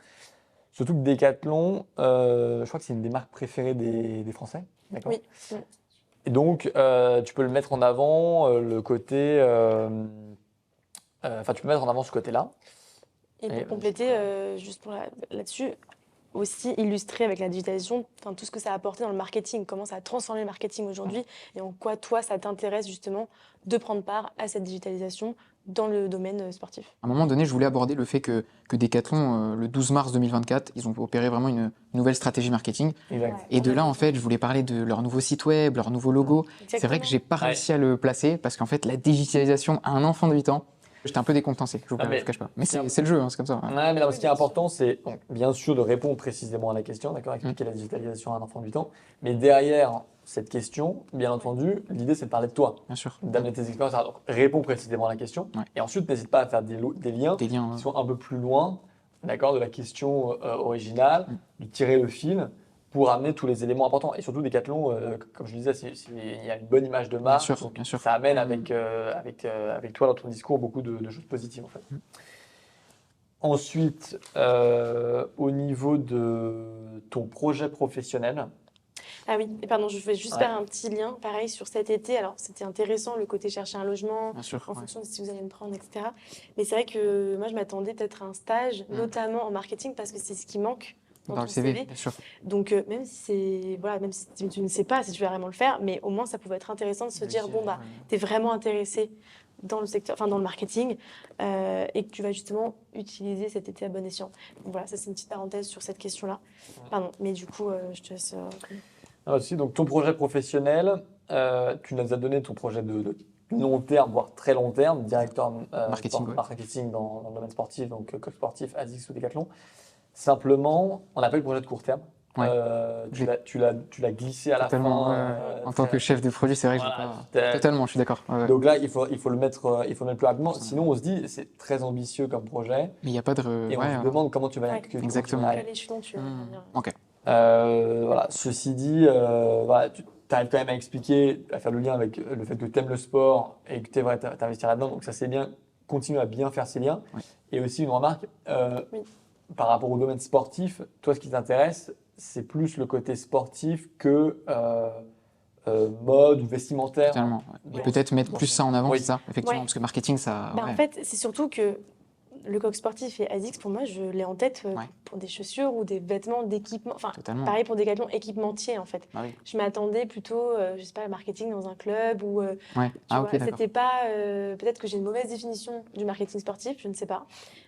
[SPEAKER 2] Surtout que Decathlon, je crois que c'est une des marques préférées des Français. D'accord.
[SPEAKER 1] Oui.
[SPEAKER 2] Et donc, tu peux le mettre en avant, le côté. Enfin, tu peux mettre en avant ce côté-là.
[SPEAKER 1] Et
[SPEAKER 2] Et,
[SPEAKER 1] pour compléter, juste là-dessus, aussi illustrer avec la digitalisation, enfin, tout ce que ça a apporté dans le marketing, comment ça a transformé le marketing aujourd'hui et en quoi toi ça t'intéresse justement de prendre part à cette digitalisation dans le domaine sportif.
[SPEAKER 3] À un moment donné, je voulais aborder le fait que Decathlon, le 12 mars 2024, ils ont opéré vraiment une nouvelle stratégie marketing.
[SPEAKER 2] Exact.
[SPEAKER 1] Ouais.
[SPEAKER 3] Et de là, en fait, je voulais parler de leur nouveau site web, leur nouveau logo. C'est vrai que j'ai pas réussi à le placer parce qu'en fait, la digitalisation à un enfant de 8 ans, j'étais un peu décontenancé, je vous cache pas. Mais c'est le jeu, hein, c'est comme ça. Ouais.
[SPEAKER 2] Ouais, mais non, ce qui est important, c'est donc, bien sûr de répondre précisément à la question, d'accord, expliquer la digitalisation à un enfant de 8 ans. Mais derrière cette question, bien entendu, l'idée c'est de parler de toi,
[SPEAKER 3] Bien sûr.
[SPEAKER 2] d'amener tes expériences. Donc, réponds précisément à la question.
[SPEAKER 3] Ouais.
[SPEAKER 2] Et ensuite, n'hésite pas à faire des liens
[SPEAKER 3] Des liens.
[SPEAKER 2] qui sont un peu plus loin, d'accord, de la question originale, de tirer le fil pour amener tous les éléments importants. Et surtout, Decathlon, comme je le disais, il y a une bonne image de marque.
[SPEAKER 3] Bien sûr,
[SPEAKER 2] Donc,
[SPEAKER 3] bien sûr.
[SPEAKER 2] ça amène avec toi dans ton discours beaucoup de choses positives en fait. Ensuite, au niveau de ton projet professionnel.
[SPEAKER 1] Ah oui, et pardon, je vais juste
[SPEAKER 2] Ouais.
[SPEAKER 1] faire un petit lien, pareil, sur cet été. Alors, c'était intéressant, le côté chercher un logement,
[SPEAKER 3] Bien sûr.
[SPEAKER 1] en
[SPEAKER 3] Ouais.
[SPEAKER 1] fonction de si vous allez me prendre, etc. Mais c'est vrai que moi, je m'attendais peut-être à un stage, notamment en marketing, parce que c'est ce qui manque dans
[SPEAKER 3] Dans
[SPEAKER 1] ton
[SPEAKER 3] le CV,
[SPEAKER 1] CV.
[SPEAKER 3] bien sûr.
[SPEAKER 1] Donc, même si même si tu ne sais pas si tu vas vraiment le faire, mais au moins, ça pouvait être intéressant de se dire, bon, bah, tu es vraiment intéressé dans le secteur, enfin, dans le marketing, et que tu vas justement utiliser cet été à bon escient. Donc, voilà, ça, c'est une petite parenthèse sur cette question-là. Pardon, mais du coup, je te laisse...
[SPEAKER 2] Ah, aussi, donc ton projet professionnel, tu nous as donné ton projet de long terme, voire très long terme, directeur
[SPEAKER 3] Marketing, ouais.
[SPEAKER 2] marketing dans le domaine sportif, donc coach sportif, ASICS ou Decathlon. Simplement, on n'a pas eu le projet de court terme.
[SPEAKER 3] Ouais.
[SPEAKER 2] Tu l'as glissé à la
[SPEAKER 3] Totalement.
[SPEAKER 2] fin.
[SPEAKER 3] Ouais. En tant que chef de produit, c'est vrai que
[SPEAKER 2] Voilà,
[SPEAKER 3] j'ai pas. Totalement, je suis d'accord. Ouais, ouais.
[SPEAKER 2] Donc là, il faut le mettre plus rapidement. Sinon, on se dit, c'est très ambitieux comme projet.
[SPEAKER 3] Mais il n'y a pas de.
[SPEAKER 2] Et on se demande comment tu vas y
[SPEAKER 3] Exactement.
[SPEAKER 2] arriver.
[SPEAKER 1] Quel échelon tu vas venir.
[SPEAKER 3] Ok.
[SPEAKER 2] Voilà. Ceci dit, voilà, tu arrives quand même à expliquer, à faire le lien avec le fait que tu aimes le sport et que tu aimerais t'investir là-dedans. Donc ça, c'est bien. Continue à bien faire ces liens.
[SPEAKER 3] Oui.
[SPEAKER 2] Et aussi une remarque,
[SPEAKER 1] Oui.
[SPEAKER 2] par rapport au domaine sportif, toi, ce qui t'intéresse, c'est plus le côté sportif que mode ou vestimentaire.
[SPEAKER 3] Totalement. Ouais. Et
[SPEAKER 2] Donc,
[SPEAKER 3] peut-être mettre plus ça en avant,
[SPEAKER 2] oui.
[SPEAKER 3] c'est ça, effectivement,
[SPEAKER 1] Ouais.
[SPEAKER 3] parce que marketing, ça.
[SPEAKER 1] Bah,
[SPEAKER 3] Ouais.
[SPEAKER 1] en fait, c'est surtout que le coq sportif et ASICS, pour moi, je l'ai en tête
[SPEAKER 3] Ouais.
[SPEAKER 1] pour des chaussures ou des vêtements d'équipement. Enfin,
[SPEAKER 3] Totalement.
[SPEAKER 1] pareil pour Decathlon, équipementier en fait.
[SPEAKER 3] Ah oui.
[SPEAKER 1] Je m'attendais plutôt, je sais pas, marketing dans un club ou.
[SPEAKER 3] Ouais.
[SPEAKER 1] Tu
[SPEAKER 3] Ah,
[SPEAKER 1] vois,
[SPEAKER 3] ok, d'accord.
[SPEAKER 1] c'était pas. Peut-être que j'ai une mauvaise définition du marketing sportif, je ne sais pas.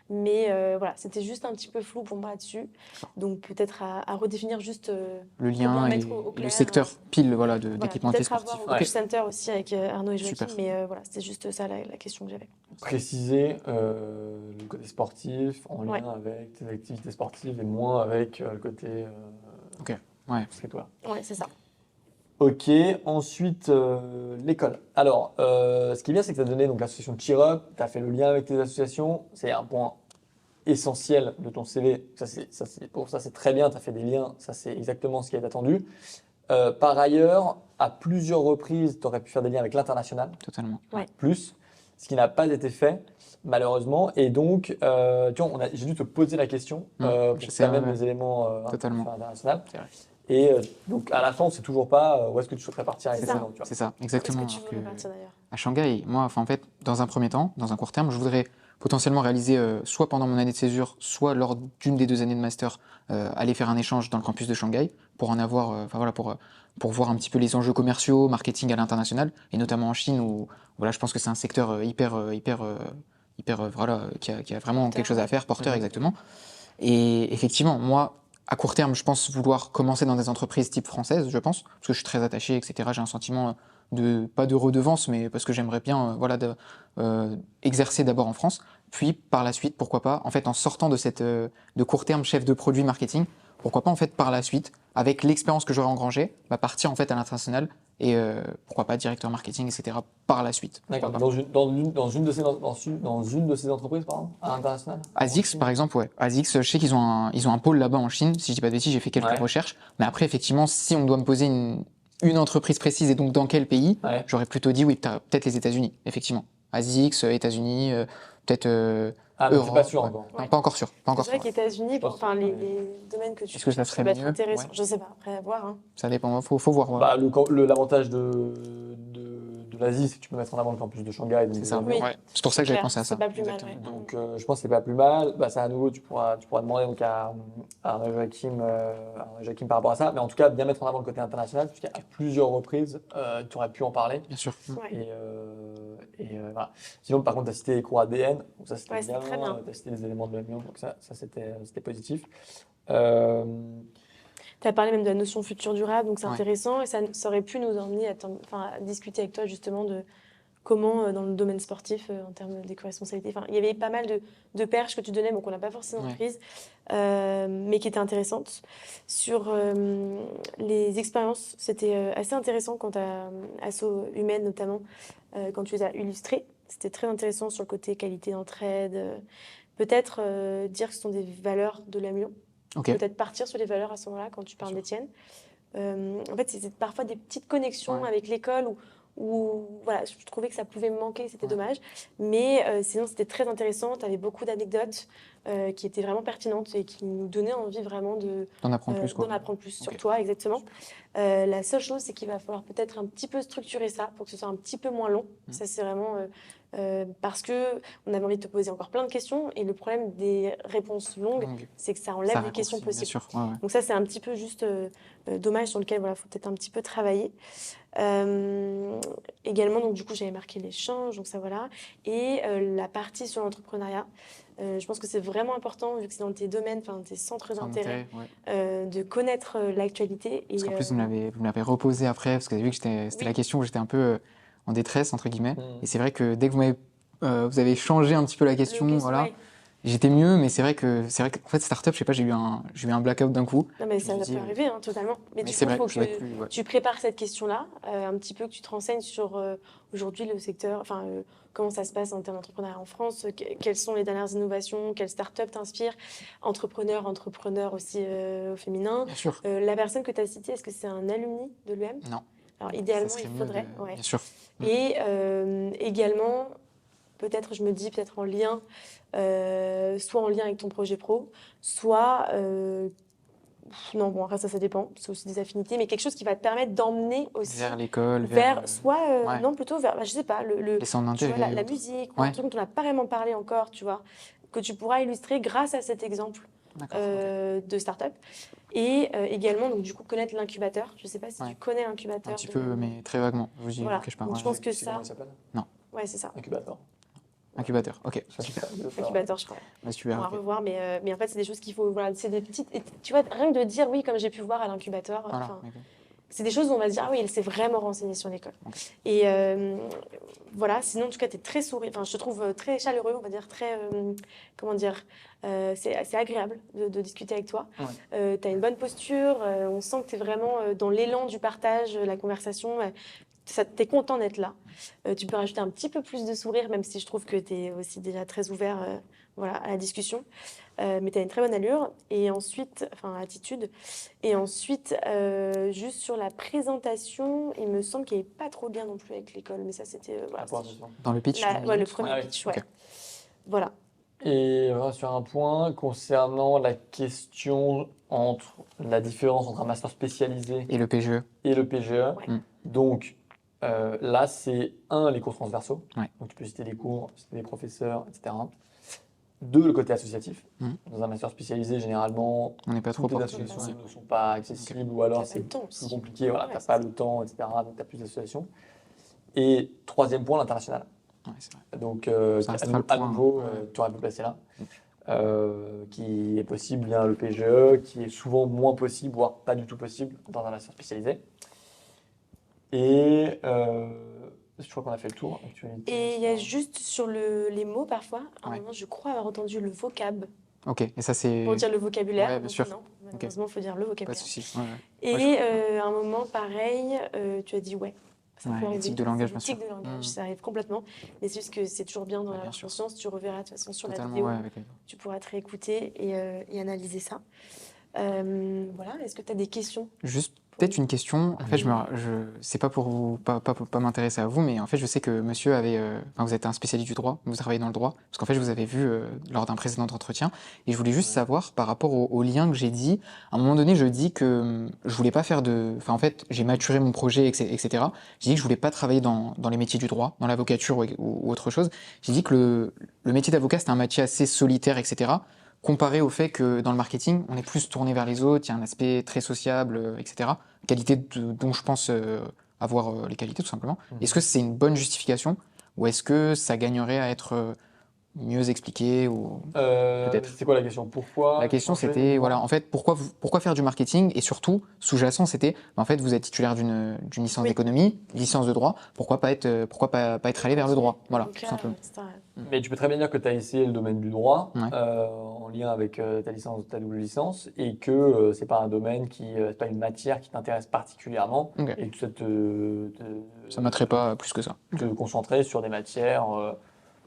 [SPEAKER 1] Mais voilà, c'était juste un petit peu flou pour moi là-dessus. Donc peut-être à redéfinir juste.
[SPEAKER 3] Le
[SPEAKER 1] bien
[SPEAKER 3] lien et
[SPEAKER 1] mettre au
[SPEAKER 3] le
[SPEAKER 1] clair,
[SPEAKER 3] secteur pile voilà,
[SPEAKER 1] Voilà,
[SPEAKER 3] d'équipementier
[SPEAKER 1] peut-être
[SPEAKER 3] sportif.
[SPEAKER 1] avoir au
[SPEAKER 3] Ok.
[SPEAKER 1] coach center aussi avec Arnaud et Joachim.
[SPEAKER 3] Super.
[SPEAKER 1] Mais voilà, c'était juste ça la question que j'avais.
[SPEAKER 2] Préciser le côté sportif en lien
[SPEAKER 1] Ouais.
[SPEAKER 2] avec tes activités sportives et moins avec le côté
[SPEAKER 3] Ok. Ouais.
[SPEAKER 2] streetwear.
[SPEAKER 1] Ouais, c'est ça.
[SPEAKER 2] Ok, ensuite l'école. Alors, ce qui est bien, c'est que tu as donné donc, l'association Cheer Up, tu as fait le lien avec tes associations, c'est un point essentiel de ton CV. Pour ça, c'est très bien, tu as fait des liens, ça c'est exactement ce qui est attendu. Par ailleurs, à plusieurs reprises, tu aurais pu faire des liens avec l'international,
[SPEAKER 3] Totalement.
[SPEAKER 1] Ouais.
[SPEAKER 2] plus, ce qui n'a pas été fait, malheureusement. Et donc, tu vois, j'ai dû te poser la question pour
[SPEAKER 3] Je
[SPEAKER 2] que
[SPEAKER 3] sais,
[SPEAKER 2] tu amènes
[SPEAKER 3] ouais.
[SPEAKER 2] des éléments
[SPEAKER 3] Totalement.
[SPEAKER 2] internationaux.
[SPEAKER 3] C'est vrai.
[SPEAKER 2] Et donc à la fin, on ne sait toujours pas où est-ce que tu souhaiterais partir avec
[SPEAKER 3] C'est
[SPEAKER 2] tes
[SPEAKER 3] ça,
[SPEAKER 2] enfants, tu vois.
[SPEAKER 3] c'est ça,
[SPEAKER 1] Où est-ce
[SPEAKER 3] exactement.
[SPEAKER 1] que tu veux partir d'ailleurs?
[SPEAKER 3] À Shanghai, moi, enfin, en fait, dans un premier temps, dans un court terme, je voudrais potentiellement réaliser, soit pendant mon année de césure, soit lors d'une des 2 années de master, aller faire un échange dans le campus de Shanghai pour en avoir, enfin voilà, pour voir un petit peu les enjeux commerciaux, marketing à l'international, et notamment en Chine où voilà, je pense que c'est un secteur voilà, qui a vraiment
[SPEAKER 1] Porteur,
[SPEAKER 3] quelque chose à
[SPEAKER 1] ouais.
[SPEAKER 3] faire, porteur exactement. Et effectivement, moi, à court terme, je pense vouloir commencer dans des entreprises type françaises, je pense, parce que je suis très attaché, etc. J'ai un sentiment pas de redevance, mais parce que j'aimerais bien voilà, exercer d'abord en France. Puis par la suite, pourquoi pas, en fait, en sortant de court terme chef de produit marketing, pourquoi pas, en fait, par la suite, avec l'expérience que j'aurai engrangée, partir en fait à l'international et pourquoi pas directeur marketing, etc. par la suite.
[SPEAKER 2] D'accord.
[SPEAKER 3] Pourquoi pas.
[SPEAKER 2] Dans une de ces entreprises, pardon, à l'international?
[SPEAKER 3] ASICS, par exemple, ouais. ASICS, je sais qu'ils ont un pôle là-bas en Chine. Si je dis pas de bêtises, j'ai fait quelques
[SPEAKER 2] Ouais.
[SPEAKER 3] recherches. Mais après, effectivement, si on doit me poser une entreprise précise et donc dans quel pays,
[SPEAKER 2] Ouais.
[SPEAKER 3] j'aurais plutôt dit oui, peut-être les États-Unis, effectivement. ASICS, États-Unis, peut-être
[SPEAKER 2] Ah, donc t'es pas
[SPEAKER 3] Europe.
[SPEAKER 2] sûr
[SPEAKER 3] Ouais.
[SPEAKER 2] encore.
[SPEAKER 3] Non,
[SPEAKER 1] Ouais.
[SPEAKER 3] pas encore sûr. Pas encore
[SPEAKER 1] C'est vrai
[SPEAKER 3] sûr. Ouais.
[SPEAKER 1] qu'États-Unis,
[SPEAKER 2] Je pense
[SPEAKER 1] enfin,
[SPEAKER 2] que-
[SPEAKER 1] les domaines que tu
[SPEAKER 3] Est-ce que ça
[SPEAKER 1] cherches
[SPEAKER 3] serait
[SPEAKER 1] peuvent être
[SPEAKER 3] mieux?
[SPEAKER 1] intéressants.
[SPEAKER 3] Ouais.
[SPEAKER 1] Je sais pas, après à voir. Hein.
[SPEAKER 3] Ça dépend. Faut voir. Ouais.
[SPEAKER 2] Bah, l'avantage de l'Asie, c'est que tu peux mettre en avant le campus de Shanghai. Donc
[SPEAKER 3] C'est ça.
[SPEAKER 1] Oui,
[SPEAKER 3] Ouais. C'est pour ça
[SPEAKER 1] c'est
[SPEAKER 3] que j'avais
[SPEAKER 1] clair,
[SPEAKER 3] pensé à
[SPEAKER 1] c'est
[SPEAKER 3] ça.
[SPEAKER 1] pas plus mal,
[SPEAKER 3] Exactement.
[SPEAKER 1] ouais.
[SPEAKER 2] Donc, je pense que c'est pas plus mal. Bah, ça, à nouveau, tu pourras demander donc à Joachim par rapport à ça. Mais en tout cas, bien mettre en avant le côté international, puisqu'à plusieurs reprises, tu aurais pu en parler.
[SPEAKER 3] Bien sûr.
[SPEAKER 1] Ouais.
[SPEAKER 2] Voilà. Sinon, par contre, tu as cité les cours ADN. Donc, ça, c'était
[SPEAKER 1] Ouais, c'était
[SPEAKER 2] bien.
[SPEAKER 1] très bien.
[SPEAKER 2] Tu as cité les éléments de l'amion. Donc, ça c'était positif. Euh,
[SPEAKER 1] Tu as parlé même de la notion futur durable, donc c'est
[SPEAKER 3] Ouais.
[SPEAKER 1] intéressant et ça aurait pu nous emmener à discuter avec toi justement de comment, dans le domaine sportif, en termes d'éco-responsabilité, enfin, il y avait pas mal de perches que tu donnais, bon, qu'on n'a pas forcément
[SPEAKER 3] Ouais.
[SPEAKER 1] prises, mais qui étaient intéressantes. Sur les expériences, c'était assez intéressant quant à Asso Humaine notamment, quand tu les as illustrées. C'était très intéressant sur le côté qualité d'entraide. Peut-être dire que ce sont des valeurs de l'Amiens.
[SPEAKER 3] Ok.
[SPEAKER 1] Peut-être partir sur les valeurs à ce moment-là quand tu parles
[SPEAKER 3] sûr.
[SPEAKER 1] d'Étienne. En fait, c'était parfois des petites connexions
[SPEAKER 3] Ouais.
[SPEAKER 1] avec l'école où voilà, je trouvais que ça pouvait me manquer, c'était
[SPEAKER 3] Ouais.
[SPEAKER 1] dommage. Mais sinon, c'était très intéressant. Tu avais beaucoup d'anecdotes qui étaient vraiment pertinentes et qui nous donnaient envie vraiment
[SPEAKER 3] D'en apprendre plus, quoi.
[SPEAKER 1] d'en apprendre plus sur
[SPEAKER 3] Ok.
[SPEAKER 1] toi, exactement. La seule chose, c'est qu'il va falloir peut-être un petit peu structurer ça pour que ce soit un petit peu moins long. Ça, c'est vraiment parce que on avait envie de te poser encore plein de questions et le problème des réponses longues,
[SPEAKER 3] Donc,
[SPEAKER 1] c'est que ça
[SPEAKER 3] ça
[SPEAKER 1] enlève des
[SPEAKER 3] raccourcit,
[SPEAKER 1] questions
[SPEAKER 3] bien
[SPEAKER 1] possibles.
[SPEAKER 3] sûr. Ouais, ouais.
[SPEAKER 1] Donc ça, c'est un petit peu juste dommage sur lequel il faut peut-être un petit peu travailler. Également, donc du coup, j'avais marqué l'échange, donc ça voilà. Et la partie sur l'entrepreneuriat, je pense que c'est vraiment important, vu que c'est dans tes domaines, enfin tes centres
[SPEAKER 3] Sans
[SPEAKER 1] d'intérêt,
[SPEAKER 3] intérêt, ouais.
[SPEAKER 1] de connaître l'actualité.
[SPEAKER 3] Parce qu'en plus, vous me l'avez reposé après, parce que vous avez vu que c'était la question où j'étais un peu en détresse, entre guillemets. Et c'est vrai que dès que vous avez changé un petit peu la question, voilà,
[SPEAKER 1] ouais.
[SPEAKER 3] j'étais mieux, mais c'est vrai qu'en fait, startup, je sais pas, j'ai eu un blackout d'un coup.
[SPEAKER 1] Non, mais
[SPEAKER 3] Je
[SPEAKER 1] ça
[SPEAKER 3] me suis
[SPEAKER 1] peut
[SPEAKER 3] dit,
[SPEAKER 1] arriver, hein, totalement. Mais
[SPEAKER 3] mais
[SPEAKER 1] du
[SPEAKER 3] c'est
[SPEAKER 1] coup, il
[SPEAKER 3] vrai,
[SPEAKER 1] faut
[SPEAKER 3] je dois être
[SPEAKER 1] que
[SPEAKER 3] plus. Ouais.
[SPEAKER 1] tu prépares cette question-là, un petit peu, que tu te renseignes sur aujourd'hui le secteur, enfin, comment ça se passe en termes d'entrepreneuriat en France, quelles sont les dernières innovations, quelles startups t'inspirent, entrepreneur aussi au féminin.
[SPEAKER 3] Bien sûr.
[SPEAKER 1] La personne que tu as citée, est-ce que c'est un alumni de l'UM?
[SPEAKER 3] Non.
[SPEAKER 1] Alors,
[SPEAKER 3] Ça
[SPEAKER 1] idéalement,
[SPEAKER 3] serait
[SPEAKER 1] il
[SPEAKER 3] mieux
[SPEAKER 1] faudrait, ouais.
[SPEAKER 3] Bien sûr.
[SPEAKER 1] Et également, peut-être, je me dis, peut-être en lien, soit en lien avec ton projet pro, soit non, bon, après ça dépend, c'est aussi des affinités, mais quelque chose qui va te permettre d'emmener aussi
[SPEAKER 3] Vers l'école,
[SPEAKER 1] vers, soit,
[SPEAKER 3] ouais.
[SPEAKER 1] non, plutôt vers, je sais pas,
[SPEAKER 3] les centres
[SPEAKER 1] tu vois,
[SPEAKER 3] d'intérêt.
[SPEAKER 1] la
[SPEAKER 3] autres.
[SPEAKER 1] musique, ou un
[SPEAKER 3] Ouais.
[SPEAKER 1] truc dont on n'a pas vraiment parlé encore, tu vois, que tu pourras illustrer grâce à cet exemple
[SPEAKER 3] D'accord. Ok.
[SPEAKER 1] de start-up. Et également, donc du coup, connaître l'incubateur. Je sais pas si
[SPEAKER 3] Ouais.
[SPEAKER 1] tu connais l'incubateur.
[SPEAKER 3] Un petit peu, mais très vaguement. Je vous
[SPEAKER 1] Voilà.
[SPEAKER 3] cache pas.
[SPEAKER 1] Donc,
[SPEAKER 3] Ouais.
[SPEAKER 1] je pense que
[SPEAKER 2] c'est
[SPEAKER 1] ça.
[SPEAKER 2] comment il s'appelle?
[SPEAKER 1] Ouais, c'est ça.
[SPEAKER 2] Incubateur.
[SPEAKER 3] Incubateur. Ok.
[SPEAKER 1] Incubateur, je crois.
[SPEAKER 3] Bah,
[SPEAKER 1] On
[SPEAKER 3] super.
[SPEAKER 1] va
[SPEAKER 3] Ok.
[SPEAKER 1] revoir, mais en fait, c'est des choses qu'il faut. Voilà, c'est des petites. Tu vois, rien que de dire oui, comme j'ai pu voir à l'incubateur.
[SPEAKER 3] Voilà.
[SPEAKER 1] Enfin,
[SPEAKER 3] Ok.
[SPEAKER 1] c'est des choses où on va se dire, ah oui, elle s'est vraiment renseignée sur l'école.
[SPEAKER 3] Ok.
[SPEAKER 1] Et voilà, sinon, en tout cas, tu es très souriant. Enfin, je te trouve très chaleureux, on va dire, très. Comment dire c'est agréable de discuter avec toi.
[SPEAKER 3] Ouais.
[SPEAKER 1] Tu as une bonne posture, on sent que tu es vraiment dans l'élan du partage, la conversation. Tu es content d'être là. Tu peux rajouter un petit peu plus de sourire, même si je trouve que tu es aussi déjà très ouvert voilà, à la discussion. Mais tu as une très bonne allure. Et ensuite, enfin, attitude. Et ensuite, juste sur la présentation, il me semble qu'il n'y avait pas trop de lien non plus avec l'école. Mais ça, c'était. Voilà,
[SPEAKER 3] Dans le pitch.
[SPEAKER 1] le premier
[SPEAKER 2] Ah oui,
[SPEAKER 1] pitch,
[SPEAKER 3] ok.
[SPEAKER 1] ouais. Voilà.
[SPEAKER 2] Et sur un point concernant la question entre la différence entre un master spécialisé
[SPEAKER 3] Et le PGE.
[SPEAKER 2] et le PGE.
[SPEAKER 1] Ouais.
[SPEAKER 2] Donc là, c'est les cours transversaux.
[SPEAKER 3] Ouais.
[SPEAKER 2] Donc tu peux citer des cours, citer des professeurs, etc. Deux, le côté associatif. Dans un master spécialisé, généralement,
[SPEAKER 3] On n'est pas trop
[SPEAKER 2] toutes les
[SPEAKER 3] porté.
[SPEAKER 2] associations ne sont pas accessibles ou alors
[SPEAKER 1] T'as pas le
[SPEAKER 2] c'est
[SPEAKER 1] temps
[SPEAKER 2] plus
[SPEAKER 1] aussi.
[SPEAKER 2] compliqué, voilà,
[SPEAKER 1] Ouais,
[SPEAKER 2] tu n'as
[SPEAKER 1] c'est
[SPEAKER 2] pas
[SPEAKER 1] ça.
[SPEAKER 2] le temps, etc. Donc tu as plus d'associations. Et troisième point, l'international.
[SPEAKER 3] Ouais, c'est vrai.
[SPEAKER 2] Donc
[SPEAKER 3] Ça restera
[SPEAKER 2] à
[SPEAKER 3] le point,
[SPEAKER 2] nouveau,
[SPEAKER 3] ouais.
[SPEAKER 2] tu aurais pu placer là. Qui est possible via le PGE, qui est souvent moins possible, voire pas du tout possible dans un master spécialisé. Et je crois qu'on a fait le tour. Actualité,
[SPEAKER 1] Et il y a
[SPEAKER 2] ça.
[SPEAKER 1] juste sur les mots parfois, à un
[SPEAKER 3] Ouais.
[SPEAKER 1] moment je crois avoir entendu le vocab
[SPEAKER 3] Ok, et ça c'est...
[SPEAKER 1] pour dire le vocabulaire.
[SPEAKER 3] Ouais, bien
[SPEAKER 1] Donc
[SPEAKER 3] sûr.
[SPEAKER 1] non, malheureusement il faut dire le
[SPEAKER 3] Pas de
[SPEAKER 1] vocabulaire.
[SPEAKER 3] souci. Ouais, ouais.
[SPEAKER 1] Et
[SPEAKER 3] Ouais,
[SPEAKER 1] à un moment pareil, tu as dit ouais. Ça
[SPEAKER 3] Ouais,
[SPEAKER 1] peut arriver.
[SPEAKER 3] l'éthique de langage,
[SPEAKER 1] C'est
[SPEAKER 3] bien sûr.
[SPEAKER 1] l'éthique de langage,
[SPEAKER 3] Mm.
[SPEAKER 1] ça arrive complètement. Mais c'est juste que c'est toujours bien d'en
[SPEAKER 3] Ouais, bien
[SPEAKER 1] avoir
[SPEAKER 3] sûr.
[SPEAKER 1] conscience. Tu reverras de toute façon sur la
[SPEAKER 3] Totalement,
[SPEAKER 1] vidéo.
[SPEAKER 3] ouais, avec les-
[SPEAKER 1] Tu pourras te réécouter et analyser ça. Voilà, est-ce que tu as des questions?
[SPEAKER 3] Juste peut-être une question. En fait, c'est pas pour vous, pas m'intéresser à vous, mais en fait, je sais que monsieur avait, enfin, vous êtes un spécialiste du droit, vous travaillez dans le droit, parce qu'en fait, je vous avais vu lors d'un précédent entretien, et je voulais juste savoir par rapport au lien que j'ai dit. À un moment donné, je dis que je voulais pas faire de, enfin, en fait, j'ai maturé mon projet, etc. J'ai dit que je voulais pas travailler dans les métiers du droit, dans l'avocature ou autre chose. J'ai dit que le métier d'avocat c'était un métier assez solitaire, etc. Comparé au fait que dans le marketing, on est plus tourné vers les autres, il y a un aspect très sociable, etc. Qualité dont je pense avoir les qualités tout simplement. Est-ce que c'est une bonne justification ou est-ce que ça gagnerait à être mieux expliqué ou peut-être?
[SPEAKER 2] C'est quoi la question? Pourquoi
[SPEAKER 3] La question
[SPEAKER 2] changer
[SPEAKER 3] c'était,
[SPEAKER 2] de
[SPEAKER 3] voilà,
[SPEAKER 2] voie?
[SPEAKER 3] en fait, pourquoi faire du marketing et surtout, sous-jacent, c'était, en fait, vous êtes titulaire d'une licence
[SPEAKER 1] Oui.
[SPEAKER 3] d'économie, licence de droit, pourquoi pas être allé vers le droit? Voilà, tout simplement.
[SPEAKER 2] Mais tu peux très bien dire que tu as essayé le domaine du droit
[SPEAKER 3] Ouais.
[SPEAKER 2] en lien avec ta licence, ta double licence, et que c'est pas un domaine c'est pas une matière qui t'intéresse particulièrement,
[SPEAKER 3] Ok.
[SPEAKER 2] et que tu
[SPEAKER 3] Ça m'attirait pas plus que ça.
[SPEAKER 2] te concentrer sur des matières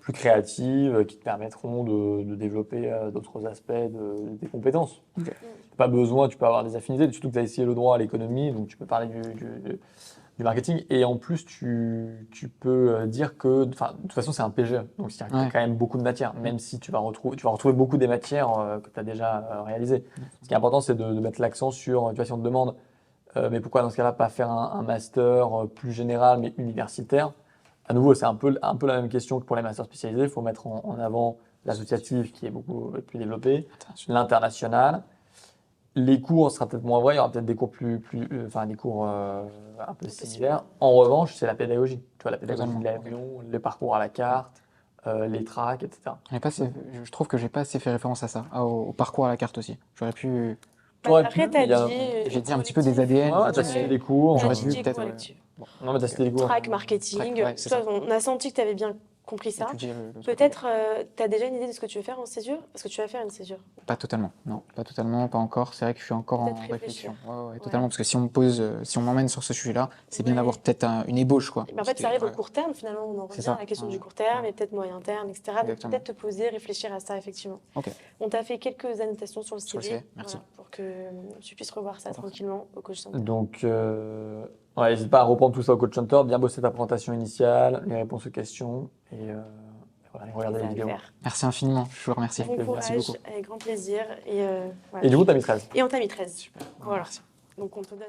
[SPEAKER 2] plus créatives qui te permettront de développer d'autres aspects des compétences.
[SPEAKER 3] Ok.
[SPEAKER 2] Pas besoin, tu peux avoir des affinités, surtout que tu as essayé le droit à l'économie, donc tu peux parler du marketing. Et en plus, tu peux dire que, enfin, de toute façon, c'est un PGE, donc il y a
[SPEAKER 3] Ouais.
[SPEAKER 2] quand même beaucoup de matières, même si tu vas retrouver beaucoup des matières que tu as déjà réalisées. Ce qui est important, c'est de mettre l'accent sur, tu vois, si on te demande, mais pourquoi dans ce cas-là pas faire un master plus général mais universitaire? À nouveau, c'est un peu la même question que pour les masters spécialisés. Il faut mettre en avant l'associatif qui est beaucoup plus développé, l'international. Les cours sera peut-être moins vrai, il y aura peut-être des cours enfin des cours un peu similaires. En revanche, c'est la pédagogie. Tu vois, la pédagogie de l'avion, les parcours à la carte, les tracks, etc.
[SPEAKER 3] Je trouve que j'ai pas assez fait référence à ça, au parcours à la carte aussi. J'aurais pu.
[SPEAKER 2] T'aurais
[SPEAKER 1] Après,
[SPEAKER 2] pu,
[SPEAKER 1] tu as
[SPEAKER 2] il y a-
[SPEAKER 1] dit
[SPEAKER 3] J'ai dit un petit peu des ADN.
[SPEAKER 2] Ouais, t'as cité des cours.
[SPEAKER 3] J'aurais
[SPEAKER 1] dit
[SPEAKER 3] dû peut-être.
[SPEAKER 1] collectif.
[SPEAKER 2] Non, mais t'as cité des cours.
[SPEAKER 1] Track, marketing.
[SPEAKER 3] Track, ouais, c'est
[SPEAKER 1] Toi,
[SPEAKER 3] ça.
[SPEAKER 1] on a senti que tu avais bien compris ça.
[SPEAKER 3] Étudier
[SPEAKER 1] Peut-être, tu as déjà une idée de ce que tu veux faire en césure? Parce que tu vas faire une césure.
[SPEAKER 3] Pas totalement, non, pas totalement, pas encore. C'est vrai que je suis encore en
[SPEAKER 1] Peut-être réfléchir.
[SPEAKER 3] réflexion. Ouais, totalement, parce que si on me pose, si on m'emmène sur ce sujet-là, c'est bien
[SPEAKER 1] Ouais.
[SPEAKER 3] d'avoir peut-être une ébauche, quoi.
[SPEAKER 1] Mais en fait, ça arrive au court terme, finalement. On en
[SPEAKER 3] C'est
[SPEAKER 1] revient
[SPEAKER 3] ça.
[SPEAKER 1] à la question du
[SPEAKER 3] Ouais.
[SPEAKER 1] court terme
[SPEAKER 3] Ouais.
[SPEAKER 1] et peut-être moyen terme, etc. Donc
[SPEAKER 3] Exactement.
[SPEAKER 1] peut-être te poser, réfléchir à ça, effectivement.
[SPEAKER 3] Ok.
[SPEAKER 1] On t'a fait quelques annotations sur le
[SPEAKER 3] Sur le
[SPEAKER 1] CV,
[SPEAKER 3] CV, merci.
[SPEAKER 1] voilà, pour que tu puisses revoir ça
[SPEAKER 3] D'accord.
[SPEAKER 1] tranquillement au coach center.
[SPEAKER 2] Donc, ouais, n'hésite pas à reprendre tout ça au coach center, bien bosser ta présentation initiale, les réponses aux questions et voilà, et regarder
[SPEAKER 1] Ça
[SPEAKER 2] les
[SPEAKER 1] va le
[SPEAKER 2] vidéos.
[SPEAKER 1] faire.
[SPEAKER 3] Merci infiniment, je vous remercie.
[SPEAKER 1] Bon
[SPEAKER 2] plaisir.
[SPEAKER 1] courage,
[SPEAKER 3] Merci beaucoup.
[SPEAKER 1] avec grand plaisir. Et, voilà.
[SPEAKER 2] Et du coup, tu as mis 13.
[SPEAKER 1] Et on t'a mis 13.
[SPEAKER 3] Super.
[SPEAKER 1] Voilà.
[SPEAKER 3] Merci.
[SPEAKER 1] Donc on te donne.